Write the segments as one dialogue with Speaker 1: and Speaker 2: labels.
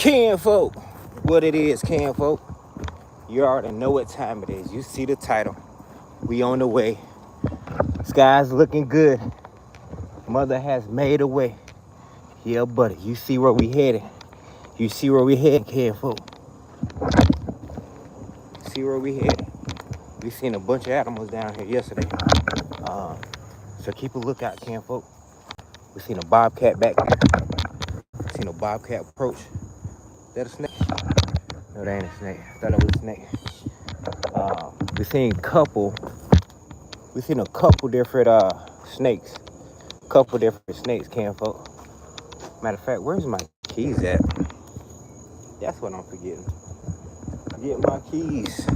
Speaker 1: Kinfolk, what it is, kinfolk. You already know what time it is. You see the title. We on the way. Sky's looking good. Mother has made a way. Yeah, buddy. You see where we headed. You see where we headed, kinfolk. See where we headed. We seen a bunch of animals down here yesterday. So keep a lookout, kinfolk. We seen a bobcat back there. Seen a bobcat approach. Is that a snake? No, that ain't a snake. I thought it was a snake. We seen a couple different snakes. Couple different snakes, kinfolk. Matter of fact, where's my keys at? That's what I'm forgetting. Get my keys.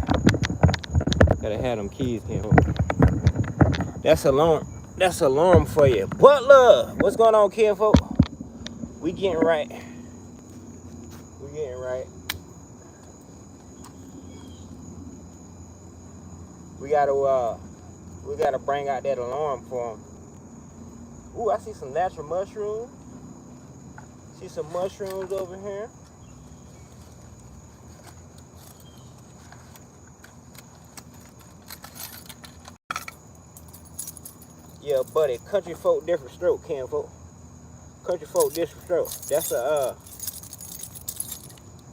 Speaker 1: Gotta have them keys, kinfolk. That's alarm. That's alarm for you. Butler, what's going on, kinfolk? We getting right. We getting right. We gotta bring out that alarm for them. Ooh, I see some natural mushrooms. See some mushrooms over here. Yeah, buddy. Country folk different stroke, kinfolk. Country folk different stroke. That's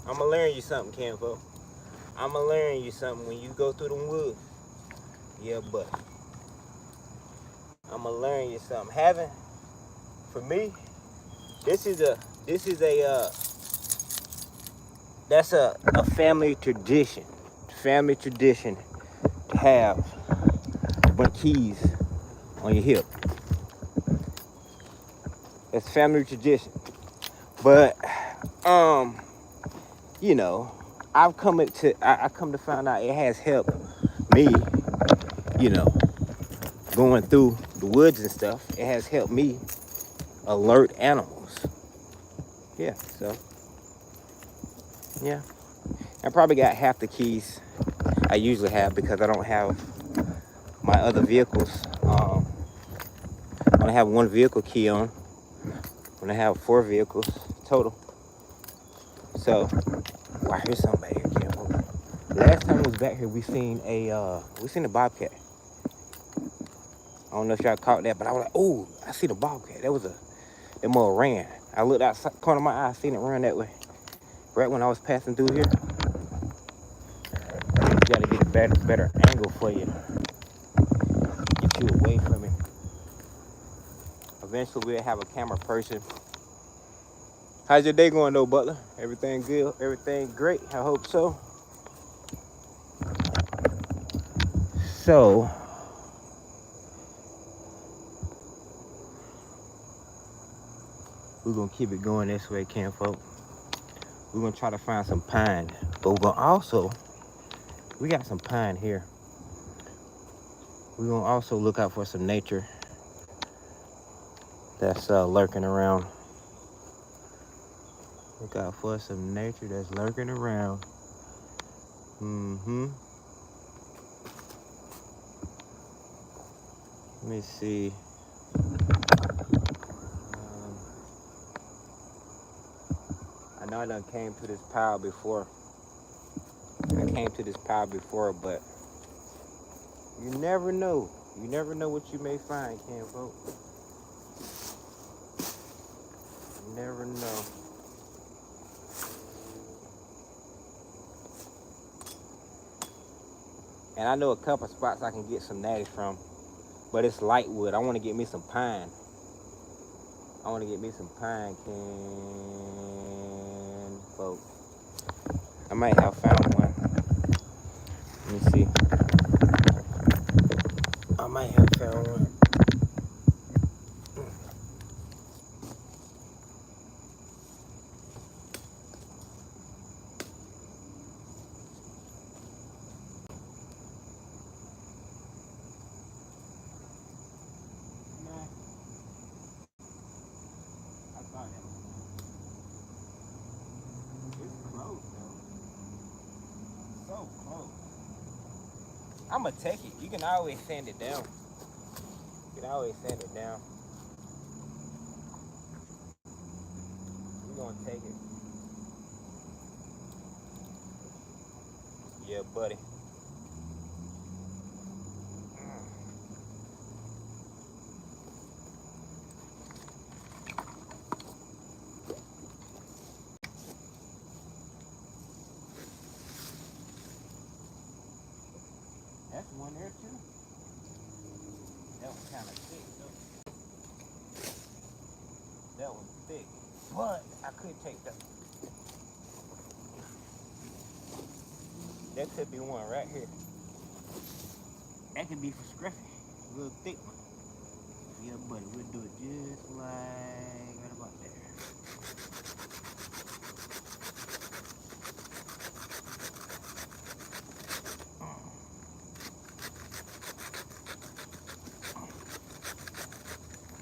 Speaker 1: I'ma learn you something, kinfolk. I'ma learn you something when you go through the woods. Yeah, buddy. I'ma learn you something. For me, that's a family tradition. Family tradition to have a bunch of keys on your hip. That's family tradition. But you know, I come to find out it has helped me, you know, going through the woods and stuff. It has helped me alert animals. Yeah, so yeah. I probably got half the keys I usually have because I don't have my other vehicles. I only have one vehicle key on when I have 4 vehicles total. So, wow, here's somebody here, Kim. Last time we was back here, we seen a bobcat. I don't know if y'all caught that, but I was like, oh, I see the bobcat. That mother ran. I looked out the corner of my eye, seen it run that way. Right when I was passing through here. You gotta get a better angle for you. Get you away from it. Eventually we'll have a camera person. How's your day going though, Butler? Everything good? Everything great? I hope so. So, we're gonna keep it going this way, kinfolk. We're gonna try to find some pine, but we got some pine here. We're gonna also look out for some nature that's lurking around. Look out for some nature that's lurking around. Let me see. I know I done came to this pile before. But you never know. You never know what you may find, kinfolk. You never know. And I know a couple spots I can get some natty from, but it's light wood. I want to get me some pine. Kinfolk. I might have found one. Let me see. I might have found one. I'm gonna take it. You can always sand it down. We're gonna take it. Yeah, buddy. That's one there too. That was kind of thick though. That was thick. But I could take that. That could be one right here. That could be for scruffy. A little thick one. Yeah, buddy, we'll do it just like right about there.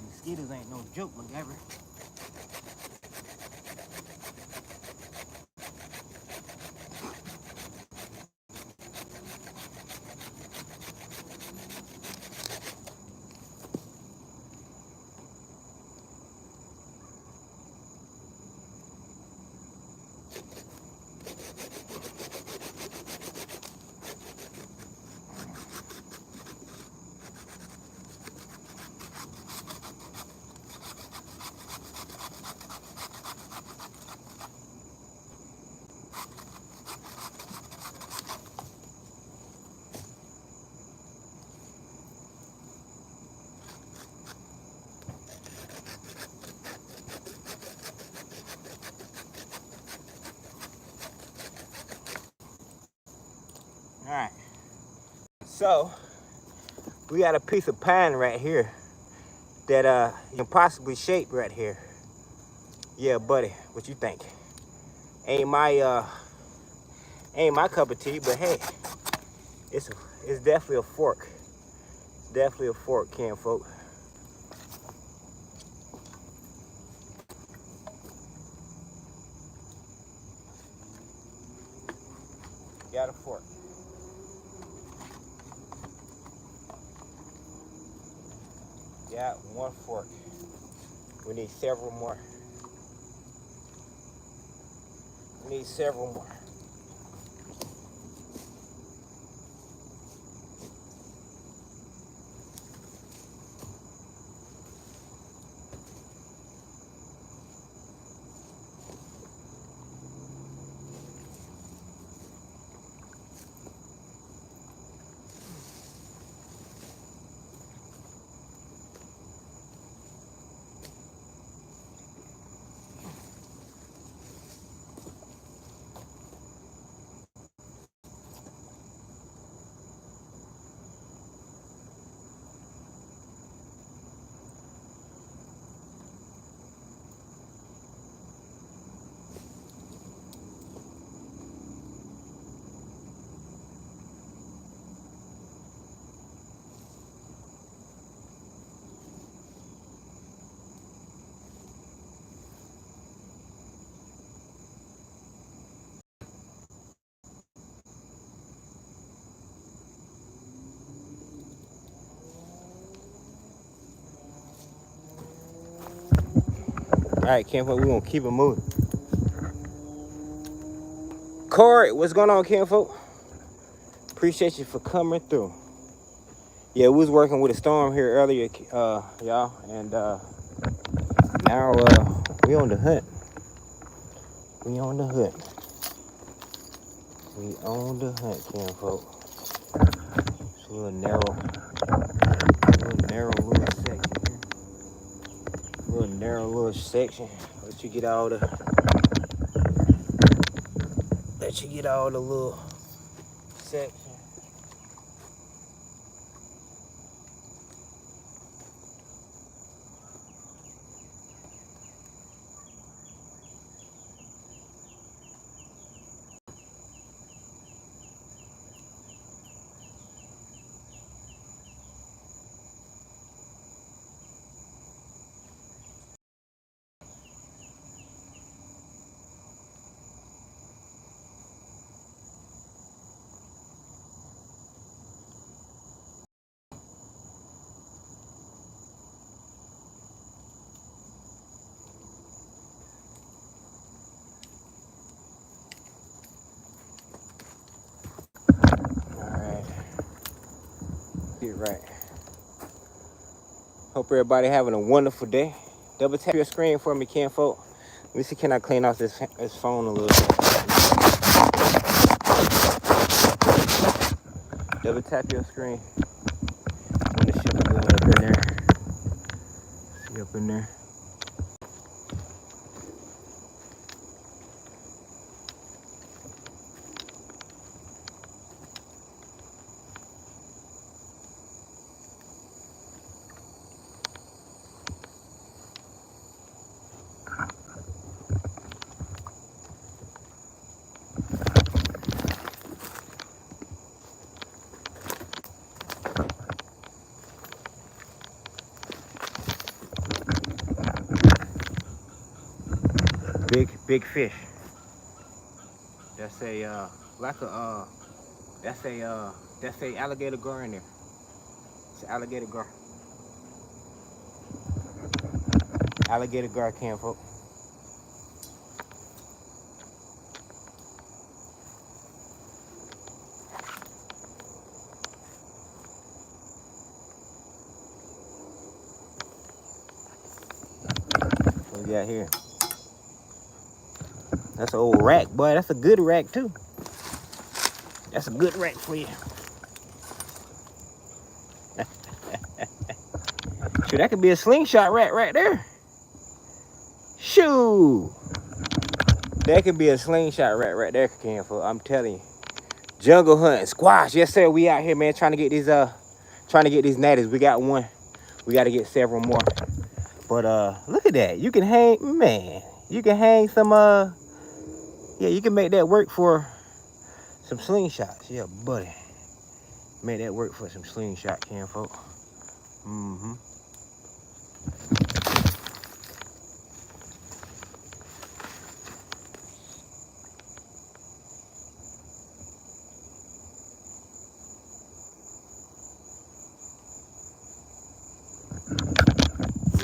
Speaker 1: Mosquitoes ain't no joke, McGavin. All right. So we got a piece of pine right here that you can possibly shape right here. Yeah, buddy, what you think? Ain't my cup of tea, but hey, it's definitely a fork. Definitely a fork, kinfolk. Got a fork. Got one fork. We need several more. We need several more. All right, kinfolk, we're gonna keep it moving. Corey, what's going on, kinfolk? Appreciate you for coming through. Yeah, we was working with a storm here earlier, y'all, and now we on the hunt. We on the hunt. We on the hunt, kinfolk. It's a little narrow little section here. Little narrow little section. Let you get all the little section. get right. Hope everybody having a wonderful day. Double tap your screen for me, kinfolk. Let me see, can I clean off this phone a little bit? Double tap your screen. When the shit is going up in there. See up in there. Big fish. That's a that's a alligator gar in there. It's an alligator gar. Alligator gar, kinfolk. What we got here? That's an old rack, boy. That's a good rack too. That's a good rack for you. Shoot, that could be a slingshot rack right there. Shoo! That could be a slingshot rack right there, kinfolk. I'm telling you. Jungle hunting, squash. Yes, sir. We out here, man, trying to get these natties. We got one. We got to get several more. But look at that. You can hang, man. You can hang some yeah, you can make that work for some slingshots. Yeah, buddy. Make that work for some slingshot, kinfolk. Mm-hmm.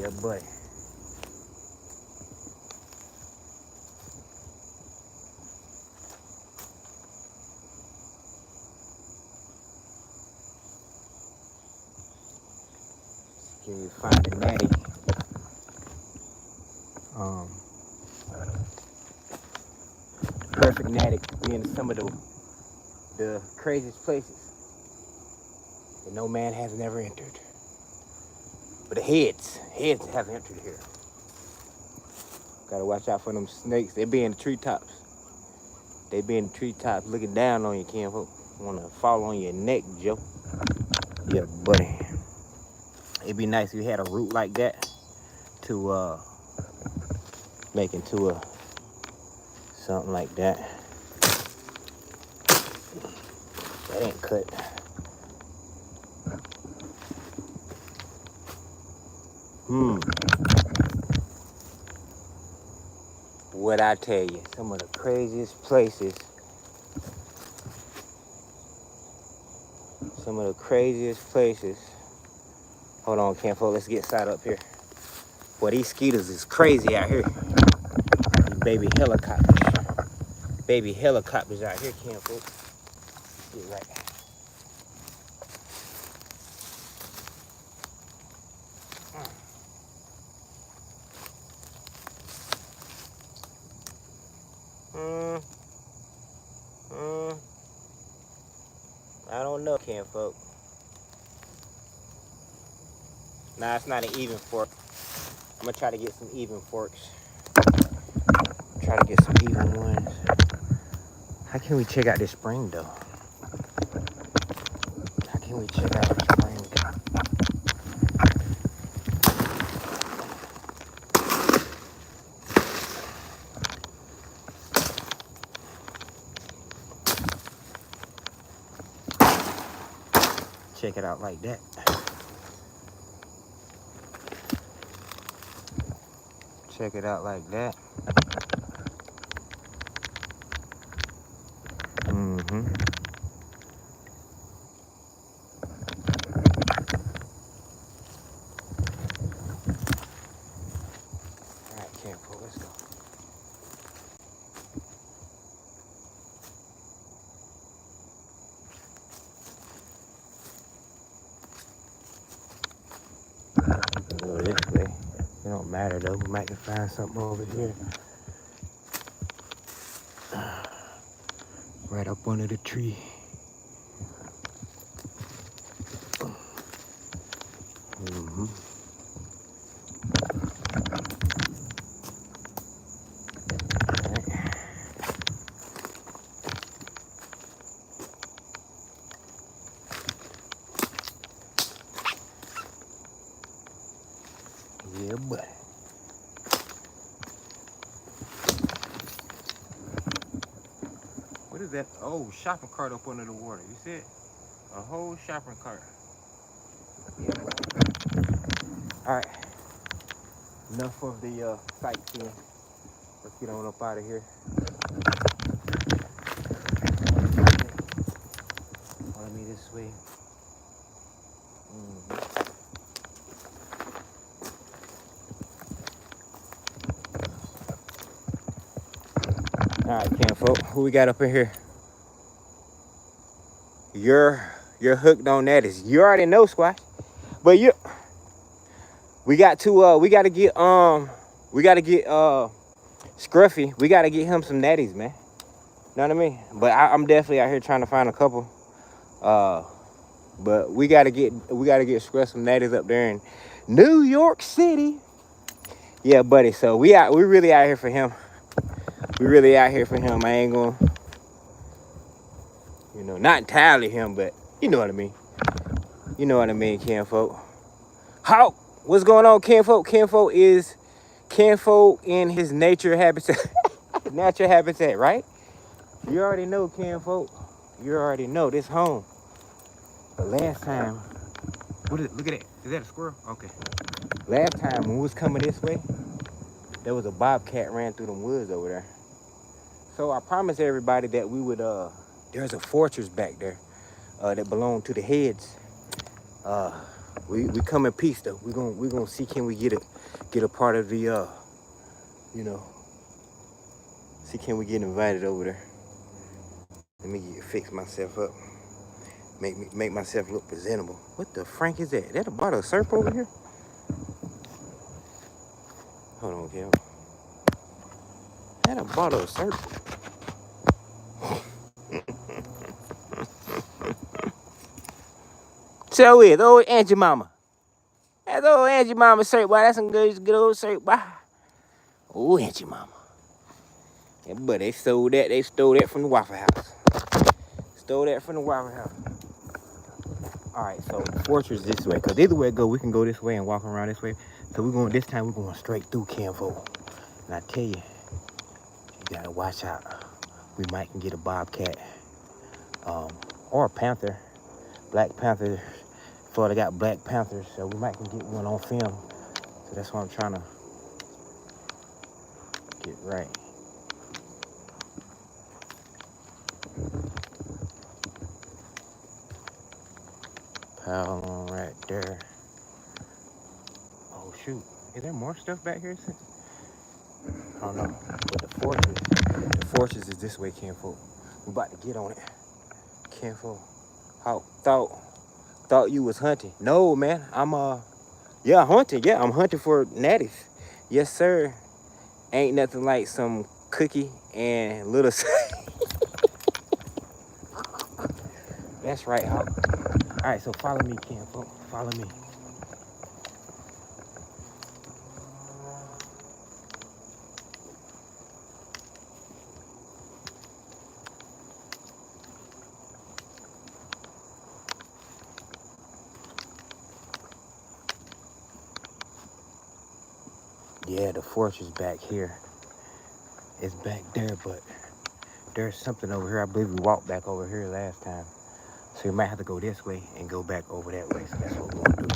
Speaker 1: Yeah, buddy. Can you find a natty? Perfect natty in some of the craziest places that no man has never entered. But the heads have entered here. Gotta watch out for them snakes. They be in the treetops. They be in the treetops looking down on you, kinfolk. Wanna fall on your neck, Joe. Yeah, buddy. It'd be nice if you had a root like that to make into a something like that. That ain't cut. What I tell you, some of the craziest places. Some of the craziest places. Hold on, kinfolk, let's get side up here. Boy, these skeeters is crazy out here. These baby helicopters. Baby helicopters out here, kinfolk. Get right. I don't know, kinfolk. Nah, it's not an even fork. I'm gonna try to get some even forks. Try to get some even ones. How can we check out this spring though? How can we check out this spring? Check it out like that. Check it out like that. Alright, kinfolk, let's go. don't matter though. We might can find something over here. Right up under the tree. Mm-hmm. Yeah, buddy. What is that? Oh, shopping cart up under the water. You see it? A whole shopping cart. Yeah, buddy. All right. Enough of the sightseeing. Let's get on up out of here. Follow me this way. All right, kinfolk, who we got up in here? You're hooked on natties. You already know, Squash. But we got to get Scruffy. We gotta get him some natties, man. Know what I mean? But I'm definitely out here trying to find a couple. But we gotta get Scruff some natties up there in New York City. Yeah, buddy. So we really out here for him. We really out here for him. I ain't gonna, not entirely him, but you know what I mean. You know what I mean, kinfolk. How? What's going on, kinfolk? Kinfolk is kinfolk in his nature habitat. Natural habitat, right? You already know, kinfolk. You already know this home. But last time, what is it? Look at that. Is that a squirrel? Okay. Last time when we was coming this way, there was a bobcat ran through them woods over there. So I promised everybody that we would, there's a fortress back there that belonged to the heads. We come in peace though. We're gonna see, can we get a part of the see, can we get invited over there. Let me fix myself up. Make myself look presentable. What the frank is that? Is that a bottle of syrup over here? Hold on, Kel. Is that a bottle of syrup? So is old Auntie Mama. That's old Auntie Mama syrup, boy. That's some good old syrup, boy. Oh, Auntie Mama. Yeah, but they stole that from the Waffle House. Stole that from the Waffle House. All right, so fortress this way, because either way it go, we can go this way and walk around this way. So this time we're going straight through kinfolk. And I tell you, you gotta watch out. We might can get a bobcat, or a panther. Black Panther. Florida got Black Panthers, so we might can get one on film. So that's what I'm trying to get right. Pile on right there. Oh shoot, is there more stuff back here? I don't know, but the fortress is this way, kinfolk. We about to get on it, kinfolk. How thought you was hunting? No, man, I'm hunting. Yeah, I'm hunting for natties. Yes, sir. Ain't nothing like some cookie and little. That's right, Hawk. All right, so follow me, kinfolk. Follow me. Yeah, the fortress back here. It's back there, but there's something over here. I believe we walked back over here last time. So we might have to go this way and go back over that way. So that's what we're gonna do.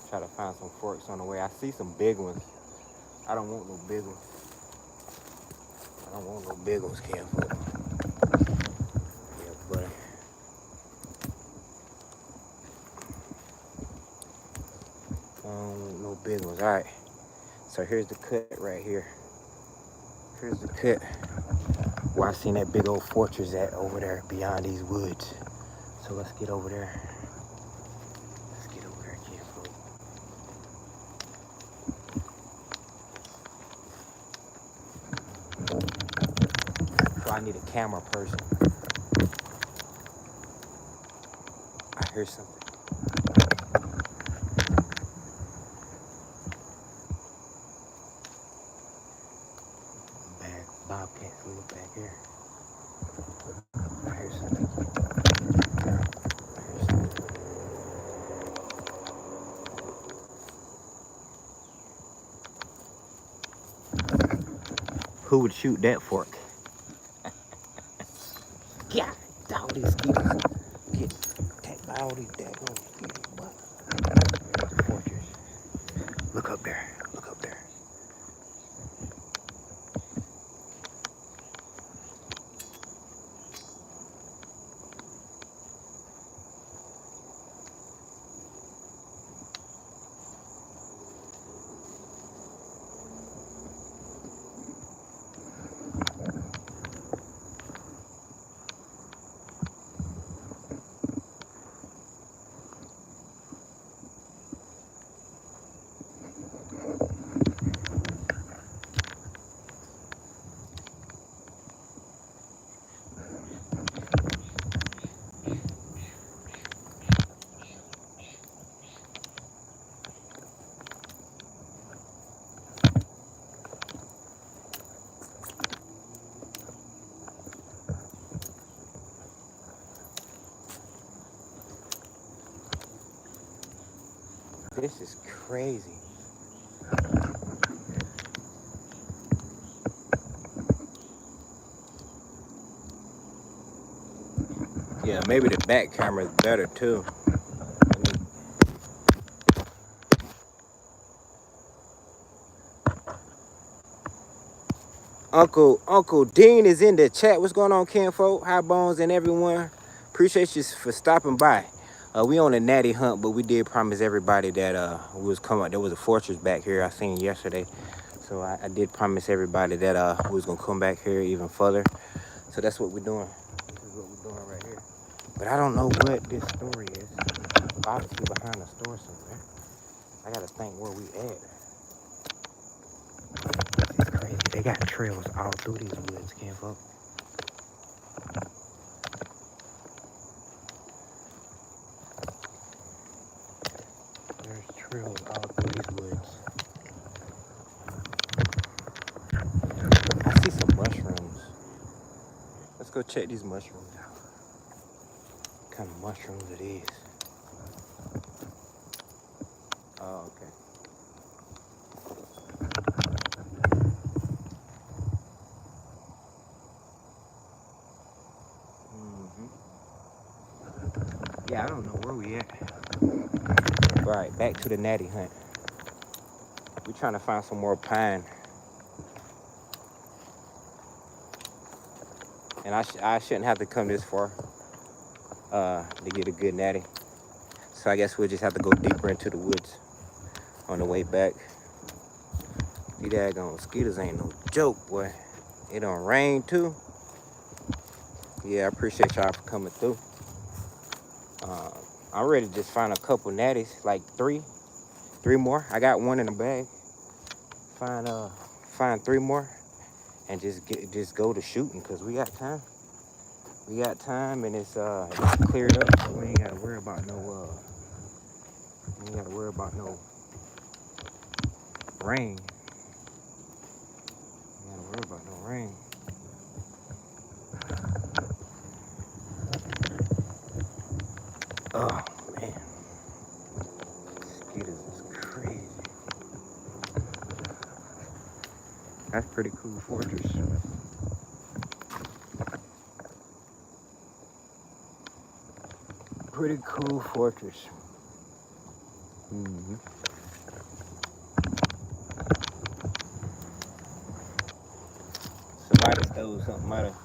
Speaker 1: Try to find some forks on the way. I see some big ones. I don't want no big ones. I don't want no big ones, kinfolk. Yeah, buddy. I don't want no big ones. All right. So here's the cut right here. Here's the cut where I seen that big old fortress at over there beyond these woods. So let's get over there. Let's get over there, kinfolk. So I need a camera person. I hear something. Bobcats live back here. I hear something. Who would shoot that fork? Yeah, all these mosquitoes. Get attacked by all these daggone mosquitoes. What? Fortress. Look up there. Look up there. This is crazy. Yeah, maybe the back camera is better too. Uncle Dean is in the chat. What's going on, kinfolk? Hi, Bones and everyone. Appreciate you for stopping by. We on a natty hunt, but we did promise everybody that we was coming. There was a fortress back here I seen yesterday, so I did promise everybody that we was gonna come back here even further. So that's what we're doing. This is what we're doing right here. But I don't know what this story is. Obviously behind the store somewhere. I gotta think where we at. This is crazy. They got trails all through these woods, kinfolk. There's trails all through these woods. I see some mushrooms. Let's go check these mushrooms out. What kind of mushrooms it is. Oh, okay. Yeah, I don't know where we at. All right, back to the natty hunt. We're trying to find some more pine. And I shouldn't have to come this far to get a good natty. So I guess we'll just have to go deeper into the woods on the way back. These daggone mosquitoes ain't no joke, boy. It don't rain too. Yeah, I appreciate y'all for coming through. I'm ready to just find a couple natties, like three more. I got one in the bag. Find three more, and just go to shooting, cause we got time. We got time, and it's cleared up, so we ain't gotta worry about no rain. We ain't gotta worry about no rain. Oh man, mosquitoes is crazy. That's pretty cool fortress. Pretty cool fortress. Somebody stole something out of.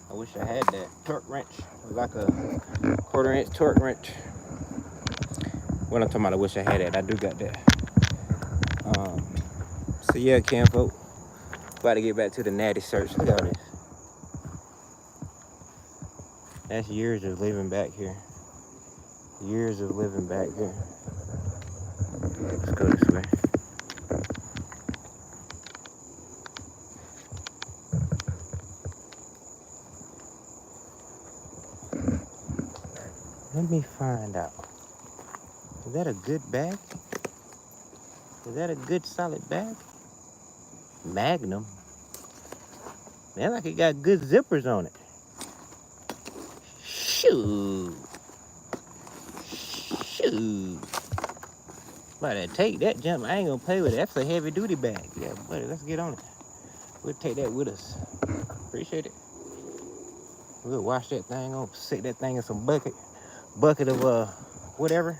Speaker 1: I wish I had that torque wrench. It was like a 1/4-inch torque wrench. What I'm talking about, I wish I had that. I do got that. So yeah, kinfolk. About to get back to the natty search. Look at all this. That's years of living back here. Years of living back here. Let's go this way. Let me find out. Is that a good bag? Is that a good solid bag? Magnum. Man, like it got good zippers on it. Shoot. Shoot. About to take that jump. I ain't gonna play with it. That's a heavy duty bag. Yeah, buddy, let's get on it. We'll take that with us. Appreciate it. We'll wash that thing on, stick that thing in some bucket of whatever.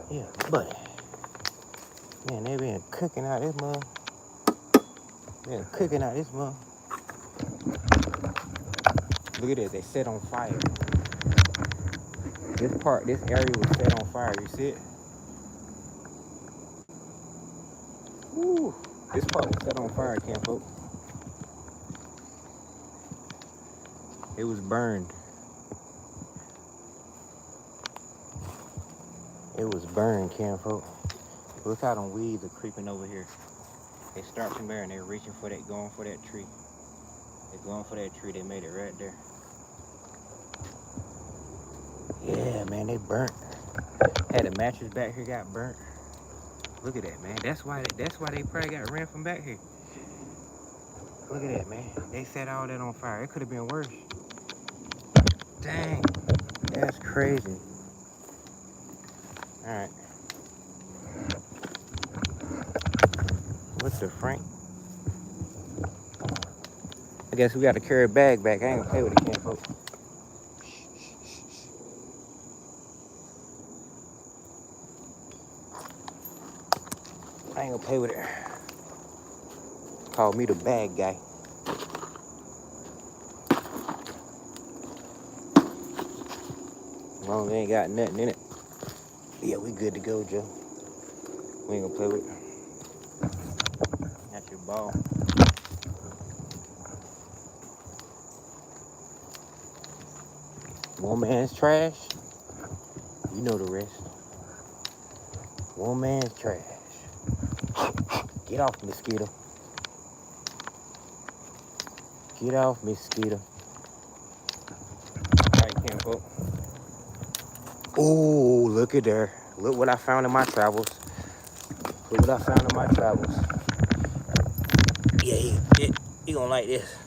Speaker 1: Yeah, buddy. Man, they been cooking out this mug. Been cooking out this mug. Look at this, they set on fire. This area was set on fire, you see it? Woo! This part was set on fire, folks. It was burned. It was burned, folks. Look how them weeds are creeping over here. They start from there and they're reaching for that, going for that tree. They're going for that tree, they made it right there. Yeah, man, they burnt. Had a mattress back here, got burnt. Look at that, man. That's why they probably got ran from back here. Look at that, man. They set all that on fire. It could have been worse. Dang, that's crazy. All right. What the Frank? I guess we got to carry a bag back. I ain't gonna play with it, folks. I ain't gonna play with it. Call me the bag guy. As long as they ain't got nothing in it. Yeah, we good to go, Joe. We ain't gonna play with it. Got your ball. One man's trash. You know the rest. One man's trash. Get off, mosquito. Get off, mosquito. All right, Campo. Oh, look at there. Look what I found in my travels. Look what I found in my travels. Yeah, he gonna like this.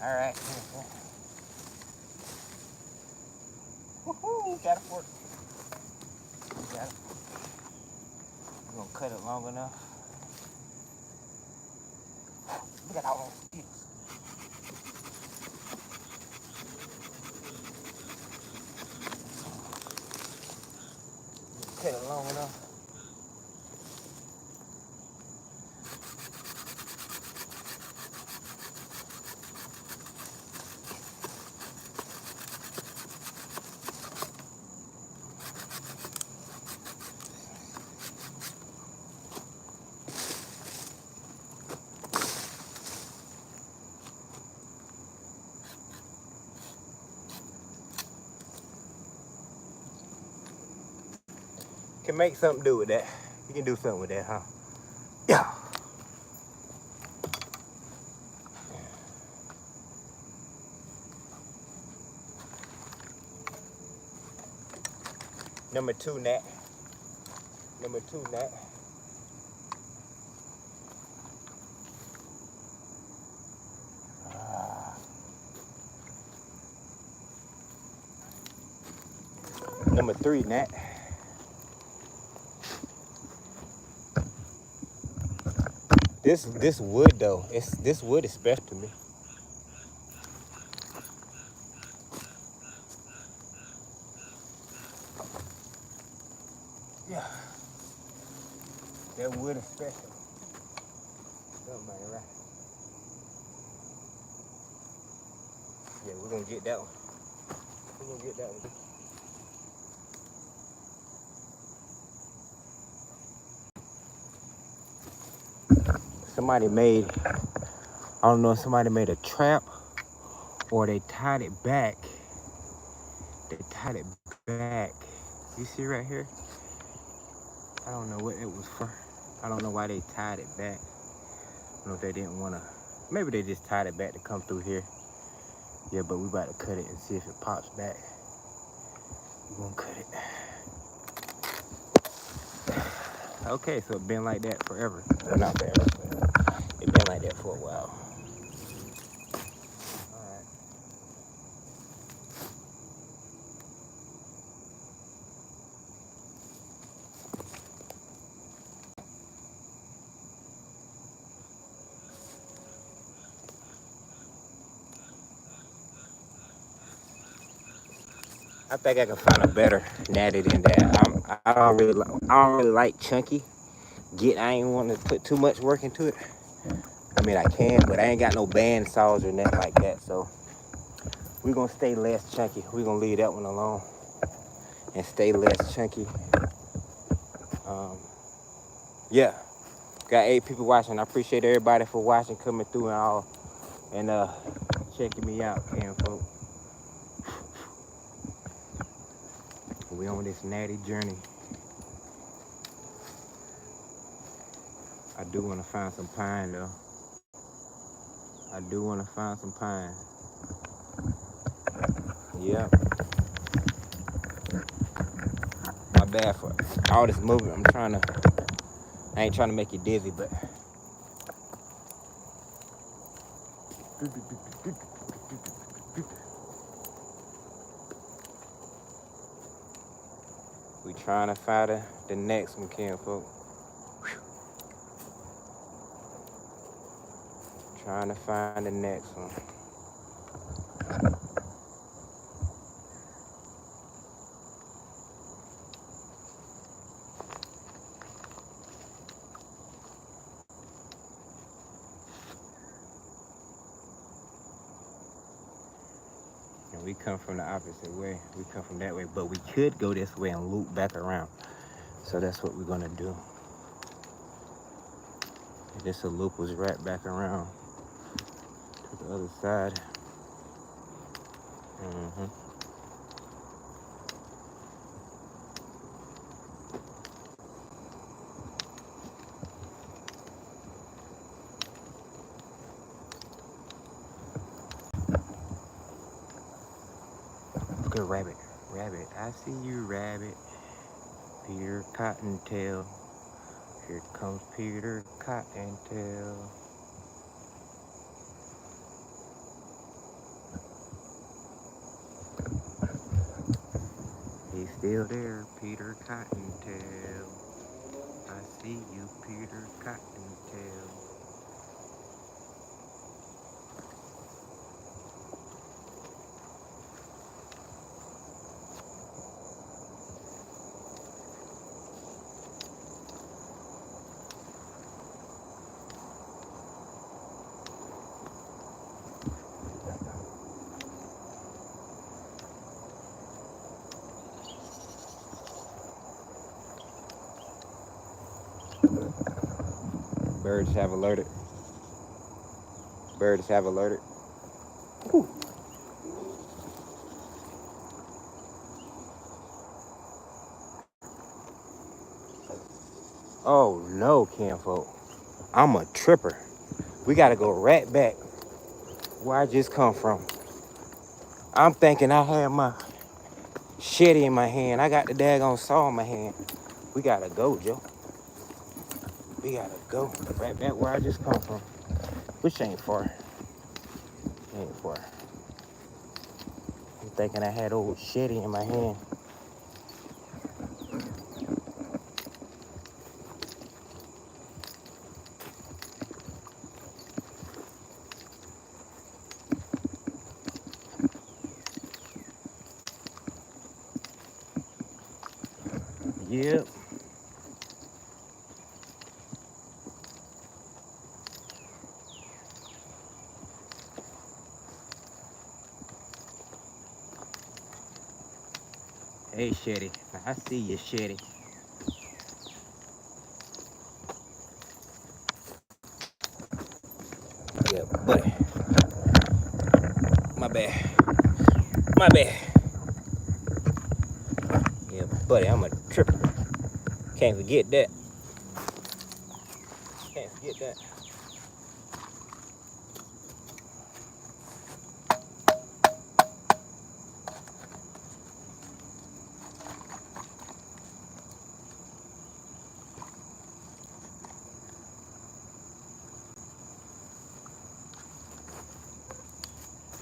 Speaker 1: All right. Woohoo! Got a fork. Got it. We're gonna cut it long enough. Look at all those sticks. Cut it long enough. can make something do with that. You can do something with that, huh? Yeah. Number 2 nat. Number 2 nat. Number 3 nat. This wood though, this wood is special to me. Yeah. That wood is special. Something ain't right. Yeah, we're gonna get that one. We're gonna get that one. Somebody made, I don't know if somebody made a trap or they tied it back. They tied it back. You see right here? I don't know what it was for. I don't know why they tied it back. I don't know if they didn't want to. Maybe they just tied it back to come through here. Yeah, but we about to cut it and see if it pops back. We're gonna cut it. Okay, so it been like that forever. Well, not forever, but it been like that for a while. Alright. I think I can find a better natty than that. I don't really like chunky. I ain't want to put too much work into it. I mean, I can, but I ain't got no band saws or nothing like that. So we're gonna stay less chunky. We're gonna leave that one alone and stay less chunky. Yeah, got 8 people watching. I appreciate everybody for watching, coming through and all, and checking me out, folks. We on this natty journey. I do want to find some pine though. I do want to find some pine. Yep. My bad for all this movement. I ain't trying to make you dizzy, but we trying to find the next one, folks. Trying to find the next one. And we come from the opposite way. We come from that way, but we could go this way and loop back around. So that's what we're gonna do. And this will loop us right back around to the other side. Good rabbit. Rabbit, I see you, rabbit. Peter Cottontail. Here comes Peter Cottontail. He's still there, Peter Cottontail. I see you, Peter Cottontail. Birds have alerted. Birds have alerted. Whew. Oh no, kinfolk. I'm a tripper. We gotta go right back where I just come from. I'm thinking I had my shetty in my hand. I got the daggone saw in my hand. We gotta go, Joe. We gotta go right back where I just come from. Which ain't far. Ain't far. I'm thinking I had old shetty in my hand. Yep. Hey, Shetty. I see you, Shetty. Yeah, buddy. My bad. My bad. Yeah, buddy, I'm a tripper. Can't forget that. Can't forget that.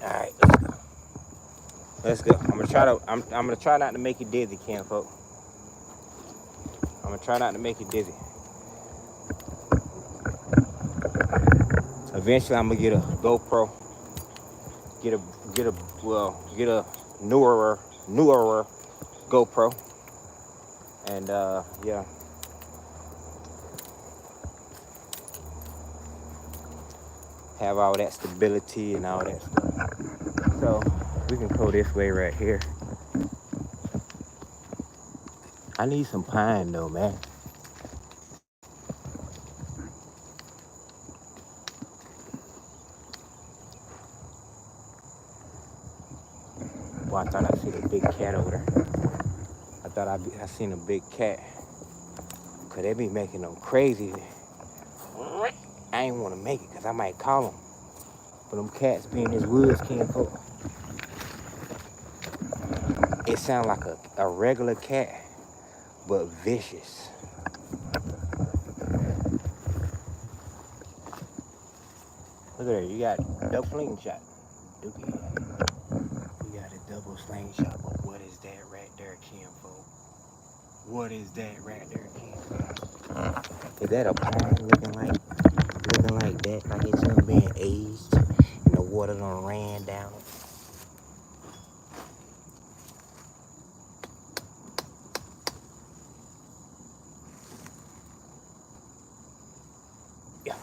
Speaker 1: All right, let's go. Let's go. I'm gonna try not to make you dizzy, kinfolk. I'm gonna try not to make you dizzy. Eventually, I'm gonna get a GoPro. Get a newer GoPro. And yeah. Have all that stability and all that stuff. So we can go this way right here. I need some pine though, man. Well, I thought I seen a big cat over there. I thought I seen a big cat. Cause they be making them crazy. I ain't wanna make it cause I might call them. But them cats be in this woods, kinfolk. It sound like a regular cat, but vicious. Look at there, you got double slingshot. Dookie. You got a double slingshot, but what is that right there, kinfolk? What is that right there, kinfolk? Is that a pine looking like that? Like it's done being aged and the water done ran down it? Yeah.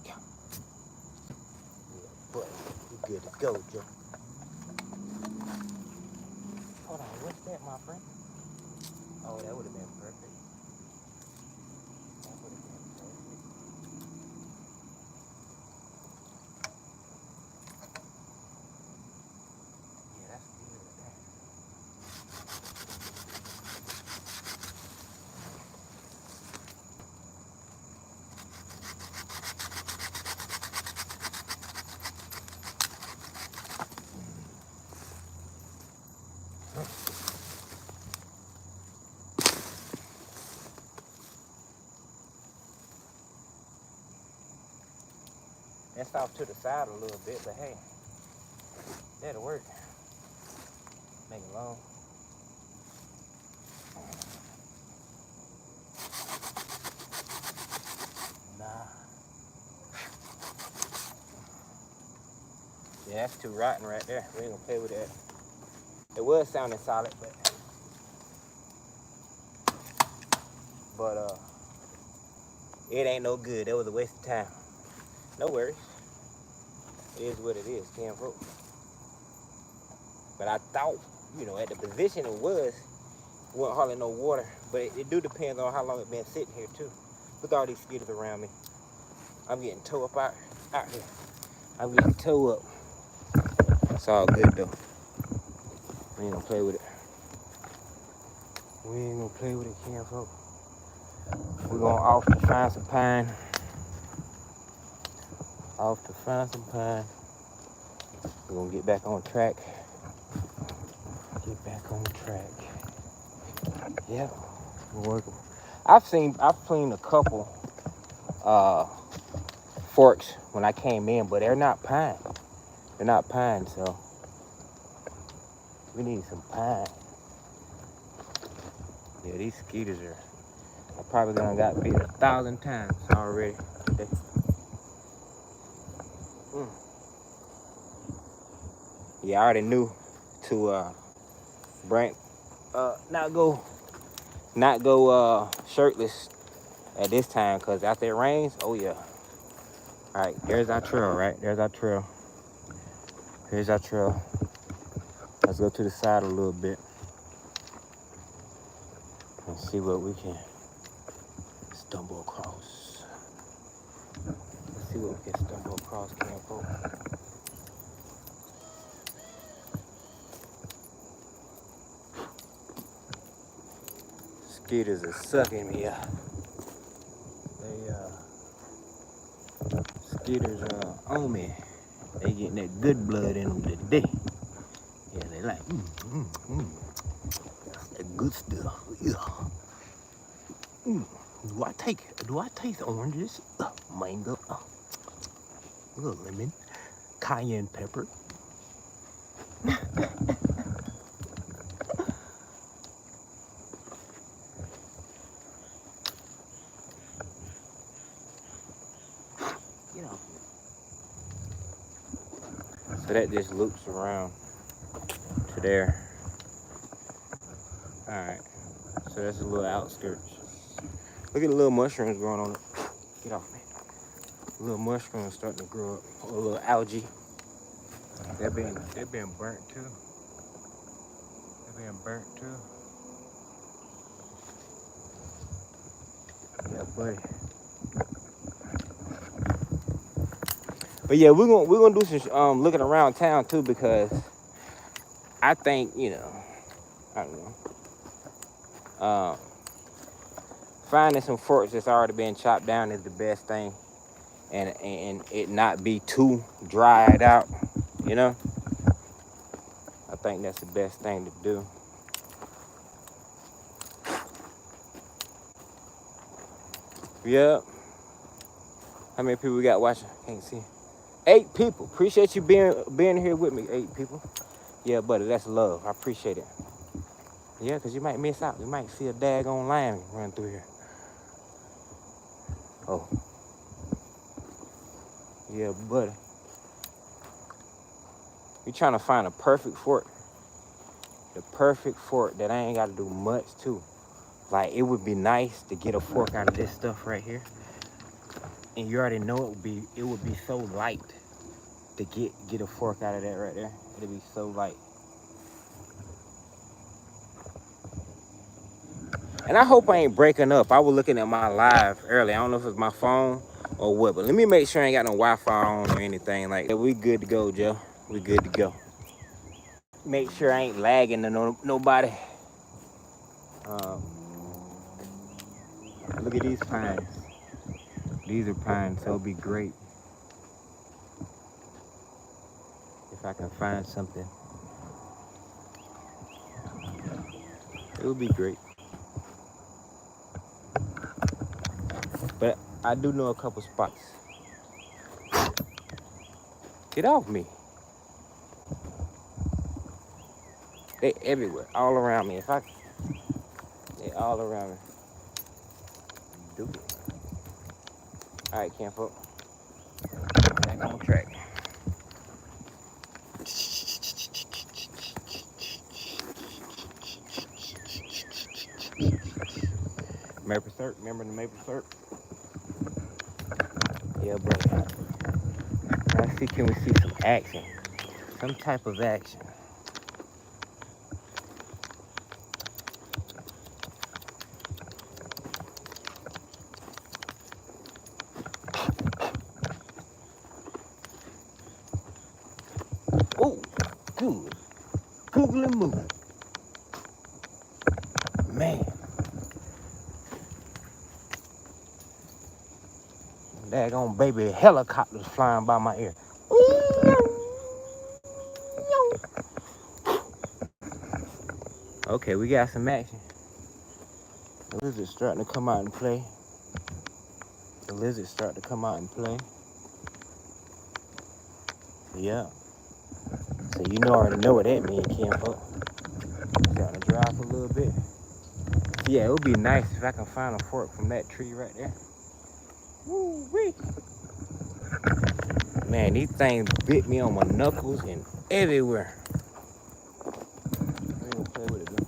Speaker 1: Yeah. But you good to go, Joe. Hold on, what's that, my friend? Oh, that would have been perfect. That would have been perfect. Yeah, that's good. That's off to the side a little bit, but hey, that'll work. Make it long. Nah. Yeah, that's too rotten right there. We ain't gonna play with that. It was sounding solid, but it ain't no good. That was a waste of time. No worries. It is what it is, kinfolk. But I thought, at the position it wasn't hardly no water. But it do depend on how long it been sitting here too. Look at all these skittles around me. I'm getting toe up out here. I'm getting toe up. It's all good though. We ain't gonna play with it. We ain't gonna play with it, kinfolk. We're going off to find some pine. Off to find some pine. We're gonna get back on track. Get back on track. Yep, we're working. I've cleaned a couple forks when I came in, but they're not pine. They're not pine, so we need some pine. Yeah, these skeeters I probably done got beat 1,000 times already today. Yeah, I already knew to not go shirtless at this time, because after it rains, oh yeah. All right, there's our trail, right? There's our trail. Here's our trail. Let's go to the side a little bit and see what we can stumble across. Let's see what we can stumble across, campo. Skeeters are sucking me up. Skeeters are on me. They getting that good blood in them today. Yeah, they like, that's that good stuff. Yeah. Do I taste oranges? Mango, a little lemon, cayenne pepper. You know. So that just loops around to there. All right. So that's a little outskirts. Look at the little mushrooms growing on it. Get off me. Little mushrooms starting to grow up. A little algae. They're being burnt too. They're being burnt too. Yeah, buddy. But yeah, we're gonna do some looking around town too, because I think, I don't know. Finding some forks that's already been chopped down is the best thing, and it not be too dried out, I think that's the best thing to do. Yep. How many people we got watching? Can't see. 8 people. Appreciate you being here with me, 8 people. Yeah, buddy, that's love. I appreciate it. Yeah, because you might miss out. You might see a daggone lion run through here. Oh. Yeah, buddy. You're trying to find a perfect fork. The perfect fork that I ain't got to do much to. Like, it would be nice to get a fork out of this stuff right here. And you already know it would be so light to get a fork out of that right there. It'd be so light. And I hope I ain't breaking up. I was looking at my live earlier. I don't know if it's my phone or what, but let me make sure I ain't got no Wi-Fi on or anything like that. We good to go, Joe. We good to go. Make sure I ain't lagging to nobody. Look at these pines. These are pines, so it'll be great if I can find something. It would be great. But I do know a couple spots. Get off me. They everywhere, all around me. They all around me. Do it. All right, campo. Back on track. Maple syrup, remember the maple syrup? Yeah, buddy. Let's see, can we see some action? Some type of action. Oh, good. Googly moo. Man. Daggone baby helicopters flying by my ear. Okay, we got some action. The lizard's starting to come out and play. The lizard's starting to come out and play. Yeah. So you already know what that means, kinfolk. Starting to dry up a little bit. Yeah, it would be nice if I can find a fork from that tree right there. Woo-wee. Man, these things bit me on my knuckles and everywhere. I ain't gonna play with it, though.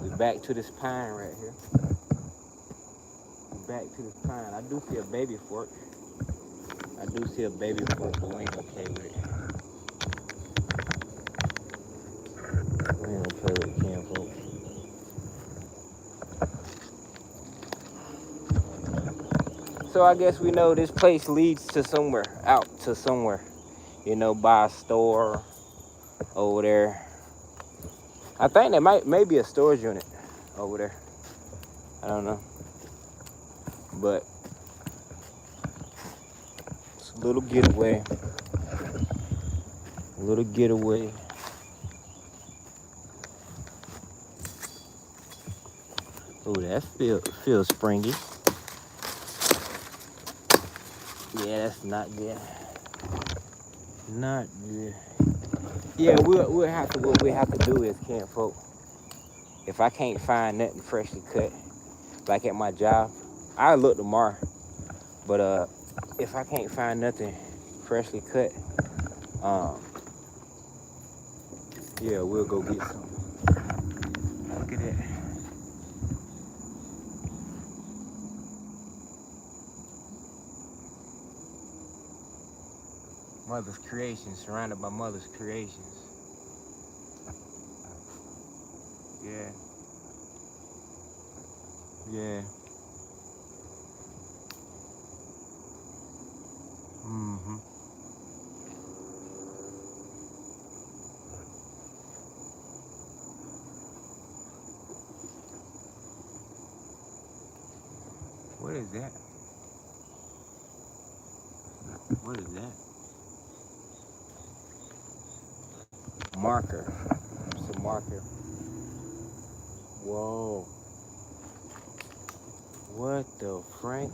Speaker 1: We back to this pine right here. We back to this pine. I do see a baby fork. I do see a baby fork, but we ain't gonna play with it. We ain't gonna play with it, kinfolk. So I guess we know this place leads to somewhere, out to somewhere. You know, by a store over there. I think there may be a storage unit over there. I don't know. But it's a little getaway. A little getaway. Oh, that feels springy. Yeah, that's not good. Not good. Yeah, we'll have to. What we have to do is, kinfolk, if I can't find nothing freshly cut, like at my job, I'll look tomorrow. But if I can't find nothing freshly cut, yeah, we'll go get something. Look at that. Mother's creations, surrounded by mother's creations. Yeah. Yeah. Mm-hmm. What is that? What is that? Marker. It's a marker. Whoa. What the Frank?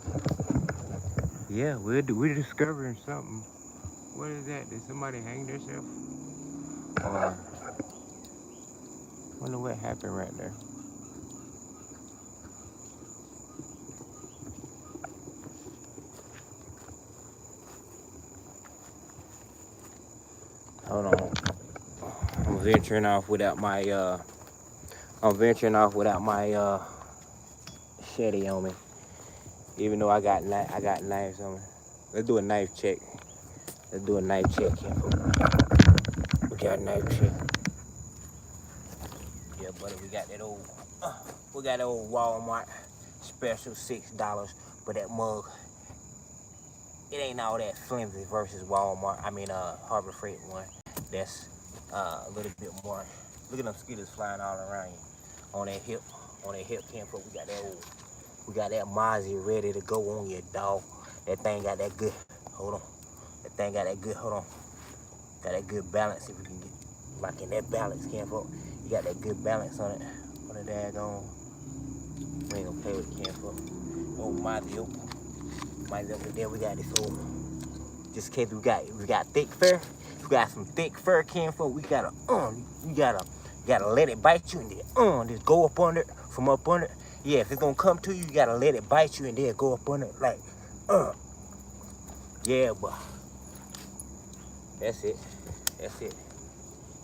Speaker 1: Yeah, we're discovering something. What is that? Did somebody hang themselves? Or wonder what happened right there. Hold on. I'm venturing off without my machete on me. Even though I got knives on me. Let's do a knife check. Let's do a knife check here. We got a knife check. Yeah, buddy, we got that old Walmart special $6 for that mug. It ain't all that flimsy versus Walmart. I mean, Harbor Freight one. That's a little bit more. Look at them mosquitoes flying all around you. On that hip camper, we got that Mozzie ready to go on your dog. That thing got that good. Hold on. That thing got that good. Hold on. Got that good balance. If we can get like in that balance, camper, you got that good balance on it. On the daggone. We ain't gonna play with camper. Oh Mozzie over there. We got this old. Just in case we got thick fur. We got some thick fur, kinfolk. We gotta let it bite you and then just go up under it, from up under it. Yeah, if it's gonna come to you, you gotta let it bite you and then go up under it like yeah, but that's it.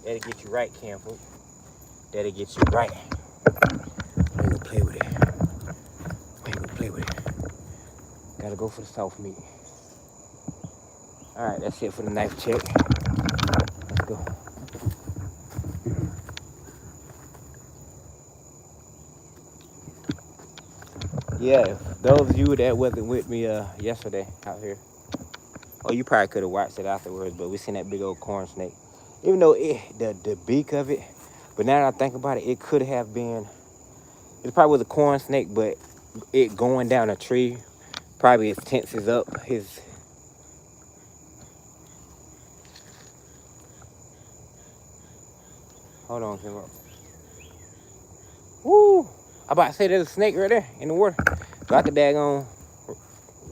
Speaker 1: That'll get you right, kinfolk. That'll get you right. We ain't gonna play with it. Gotta go for the soft meat. All right, that's it for the knife check. Let's go. Yeah, those of you that wasn't with me yesterday out here, oh, you probably could have watched it afterwards, but we seen that big old corn snake. Even though the beak of it, but now that I think about it, it could have been It probably was a corn snake, but it going down a tree probably his tenses up. Hold on, Kim. Woo! I about to say there's a snake right there in the water. Like a daggone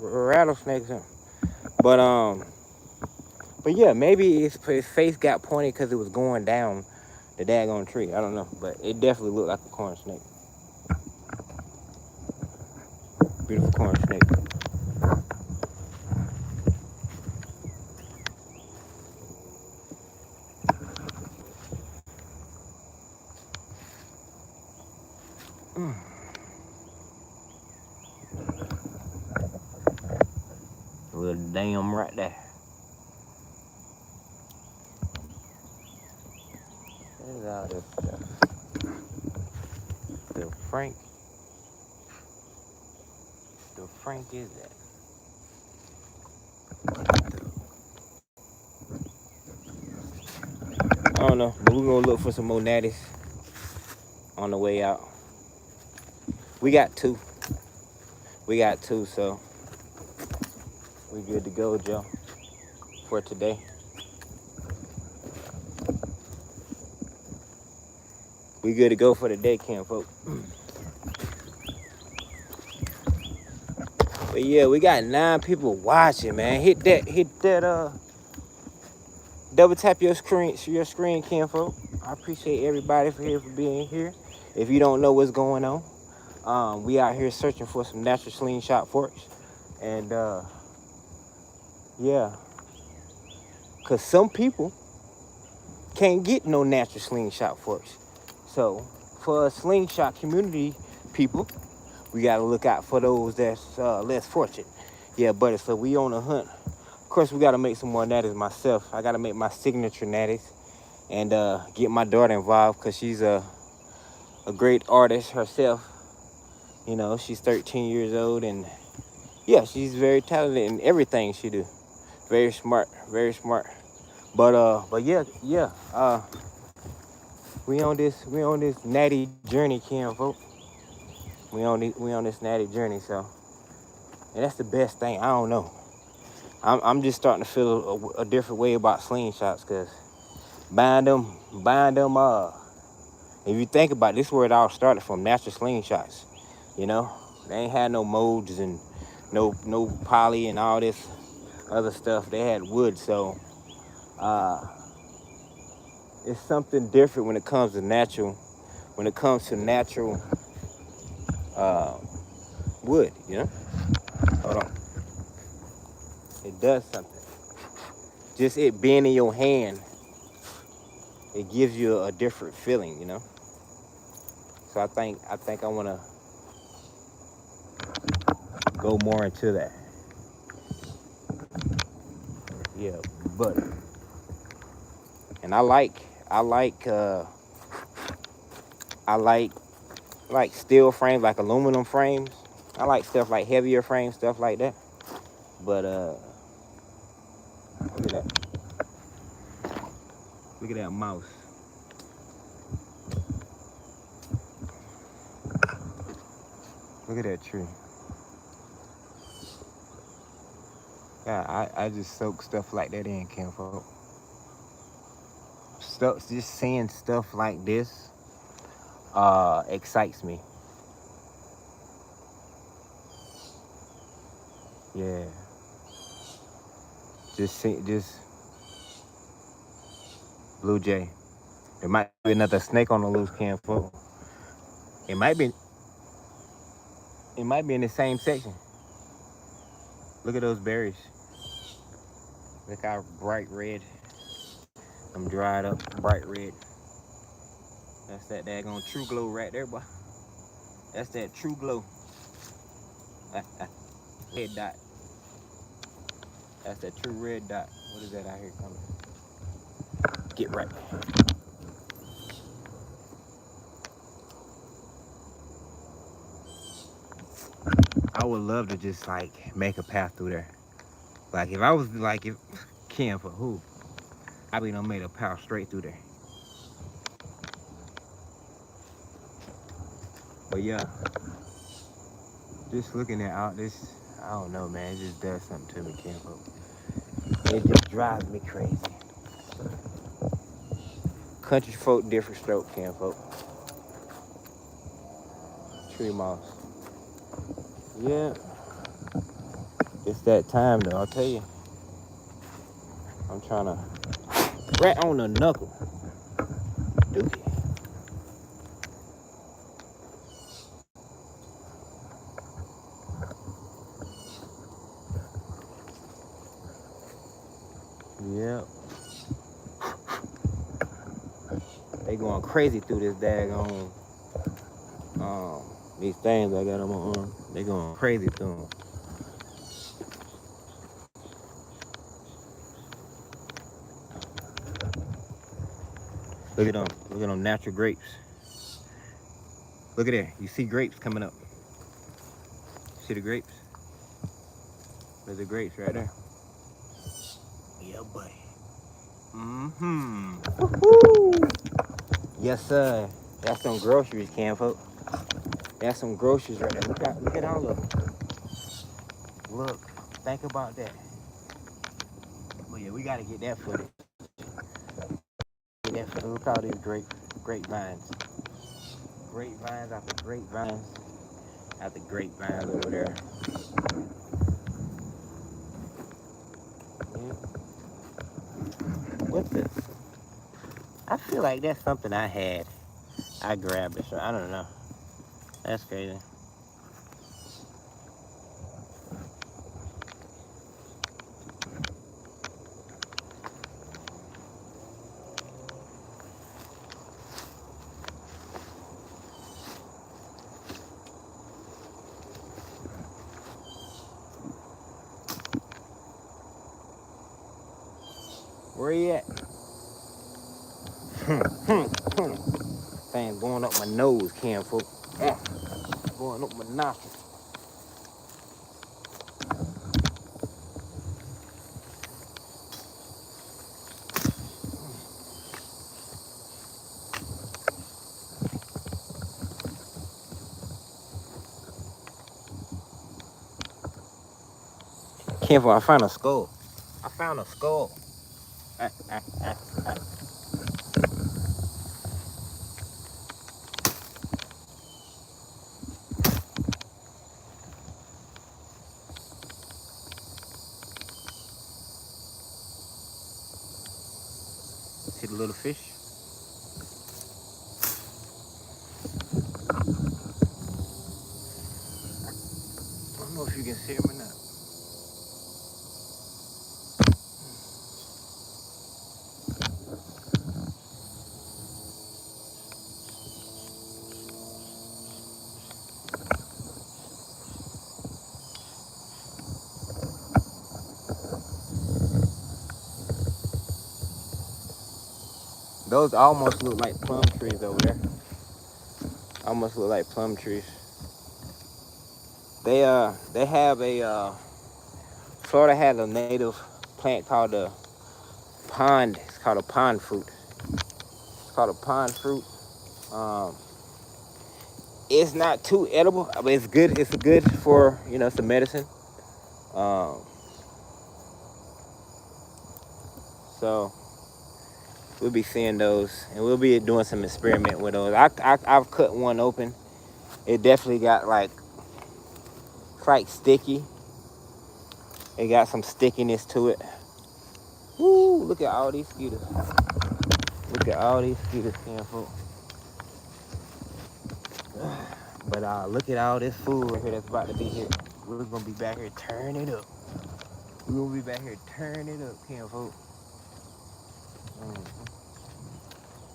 Speaker 1: rattlesnake or something. But yeah, maybe his face got pointed because it was going down the daggone tree. I don't know, but it definitely looked like a corn snake. Beautiful corn snake. A little dam right there. There's all this stuff. Still Frank is that? I don't know, but we're gonna look for some more natties on the way out. We got two, so we good to go, Joe, for today. We good to go for the day, camp folks. But yeah, we got 9 people watching, man. Hit that double tap your screen, camp folk. I appreciate everybody for being here. If you don't know what's going on, we out here searching for some natural slingshot forks. And yeah, cause some people can't get no natural slingshot forks. So for a slingshot community people, we gotta look out for those that's less fortunate. Yeah, buddy, so we on a hunt. Of course, we gotta make some more natties myself. I gotta make my signature natties and get my daughter involved, because she's a great artist herself. You know, she's 13 years old, and yeah, she's very talented in everything she do. Very smart, very smart. But yeah, we on this natty journey, Kim, folks. We on this natty journey, so, and that's the best thing. I don't know. I'm just starting to feel a different way about slingshots, cause buying them. If you think about it, this is where it all started from, natural slingshots. You know, they ain't had no molds and no poly and all this other stuff. They had wood, so it's something different when it comes to natural. When it comes to natural wood, you know. Hold on. It does something. Just it being in your hand, it gives you a different feeling, you know. So I think I want to go more into that. Yeah, but and I like steel frames, like aluminum frames. I like stuff like heavier frames, stuff like that. But look at that. Look at that mouse. Look at that tree. Yeah, I just soak stuff like that in, Kim folk. Just seeing stuff like this excites me. Yeah. Just blue jay. There might be another snake on the loose, Kim folk. It might be in the same section. Look at those berries. Look how bright red. I'm dried up, bright red. That's that daggone true glow right there, boy. That's that true glow. Red dot. That's that true red dot. What is that out here coming? Get right. I would love to just like make a path through there. Like if I was like Kim for who, I be done made a path straight through there. But yeah, just looking at out this, I don't know, man. It just does something to me, kinfolk. It just drives me crazy. Country folk, different stroke, kinfolk. Tree moss. Yeah. It's that time though, I'll tell you. I'm trying to rat on the knuckle. Dookie. Yep. They going crazy through this daggone these things I got on my arm. They going crazy through them. Look at them. Look at them natural grapes. Look at there. You see grapes coming up. See the grapes? There's the grapes right there. Yeah, buddy. Mm-hmm. Woo-hoo. Yes, sir. That's some groceries, kinfolk. That's some groceries right there. Look at all of them. Look. Think about that. Oh yeah, we gotta get that footage. Look at all these grapevines. Grapevines after grapevines after grapevines over there. Yeah. What's this? I feel like that's something I had. I grabbed it, so I don't know. That's crazy. Where you at? Thing going up my nose, kinfolk. Going up my nostrils. Kinfolk, I found a skull. I found a skull. See the little fish? I don't know if you can see them or not. Those almost look like plum trees over there. Almost look like plum trees. They have a Florida has a native plant called the pond. It's called a pond fruit. It's called a pond fruit. It's not too edible, but it's good. It's good for, you know, it's a medicine. So we'll be seeing those, and we'll be doing some experiment with those. I've cut one open. It definitely got like, it's like sticky. It got some stickiness to it. Woo! Look at all these skeeters. Look at all these skeeters, kinfolk. But look at all this food right here that's about to be here. We're gonna be back here turning it up. We're gonna be back here turning it up, kinfolk.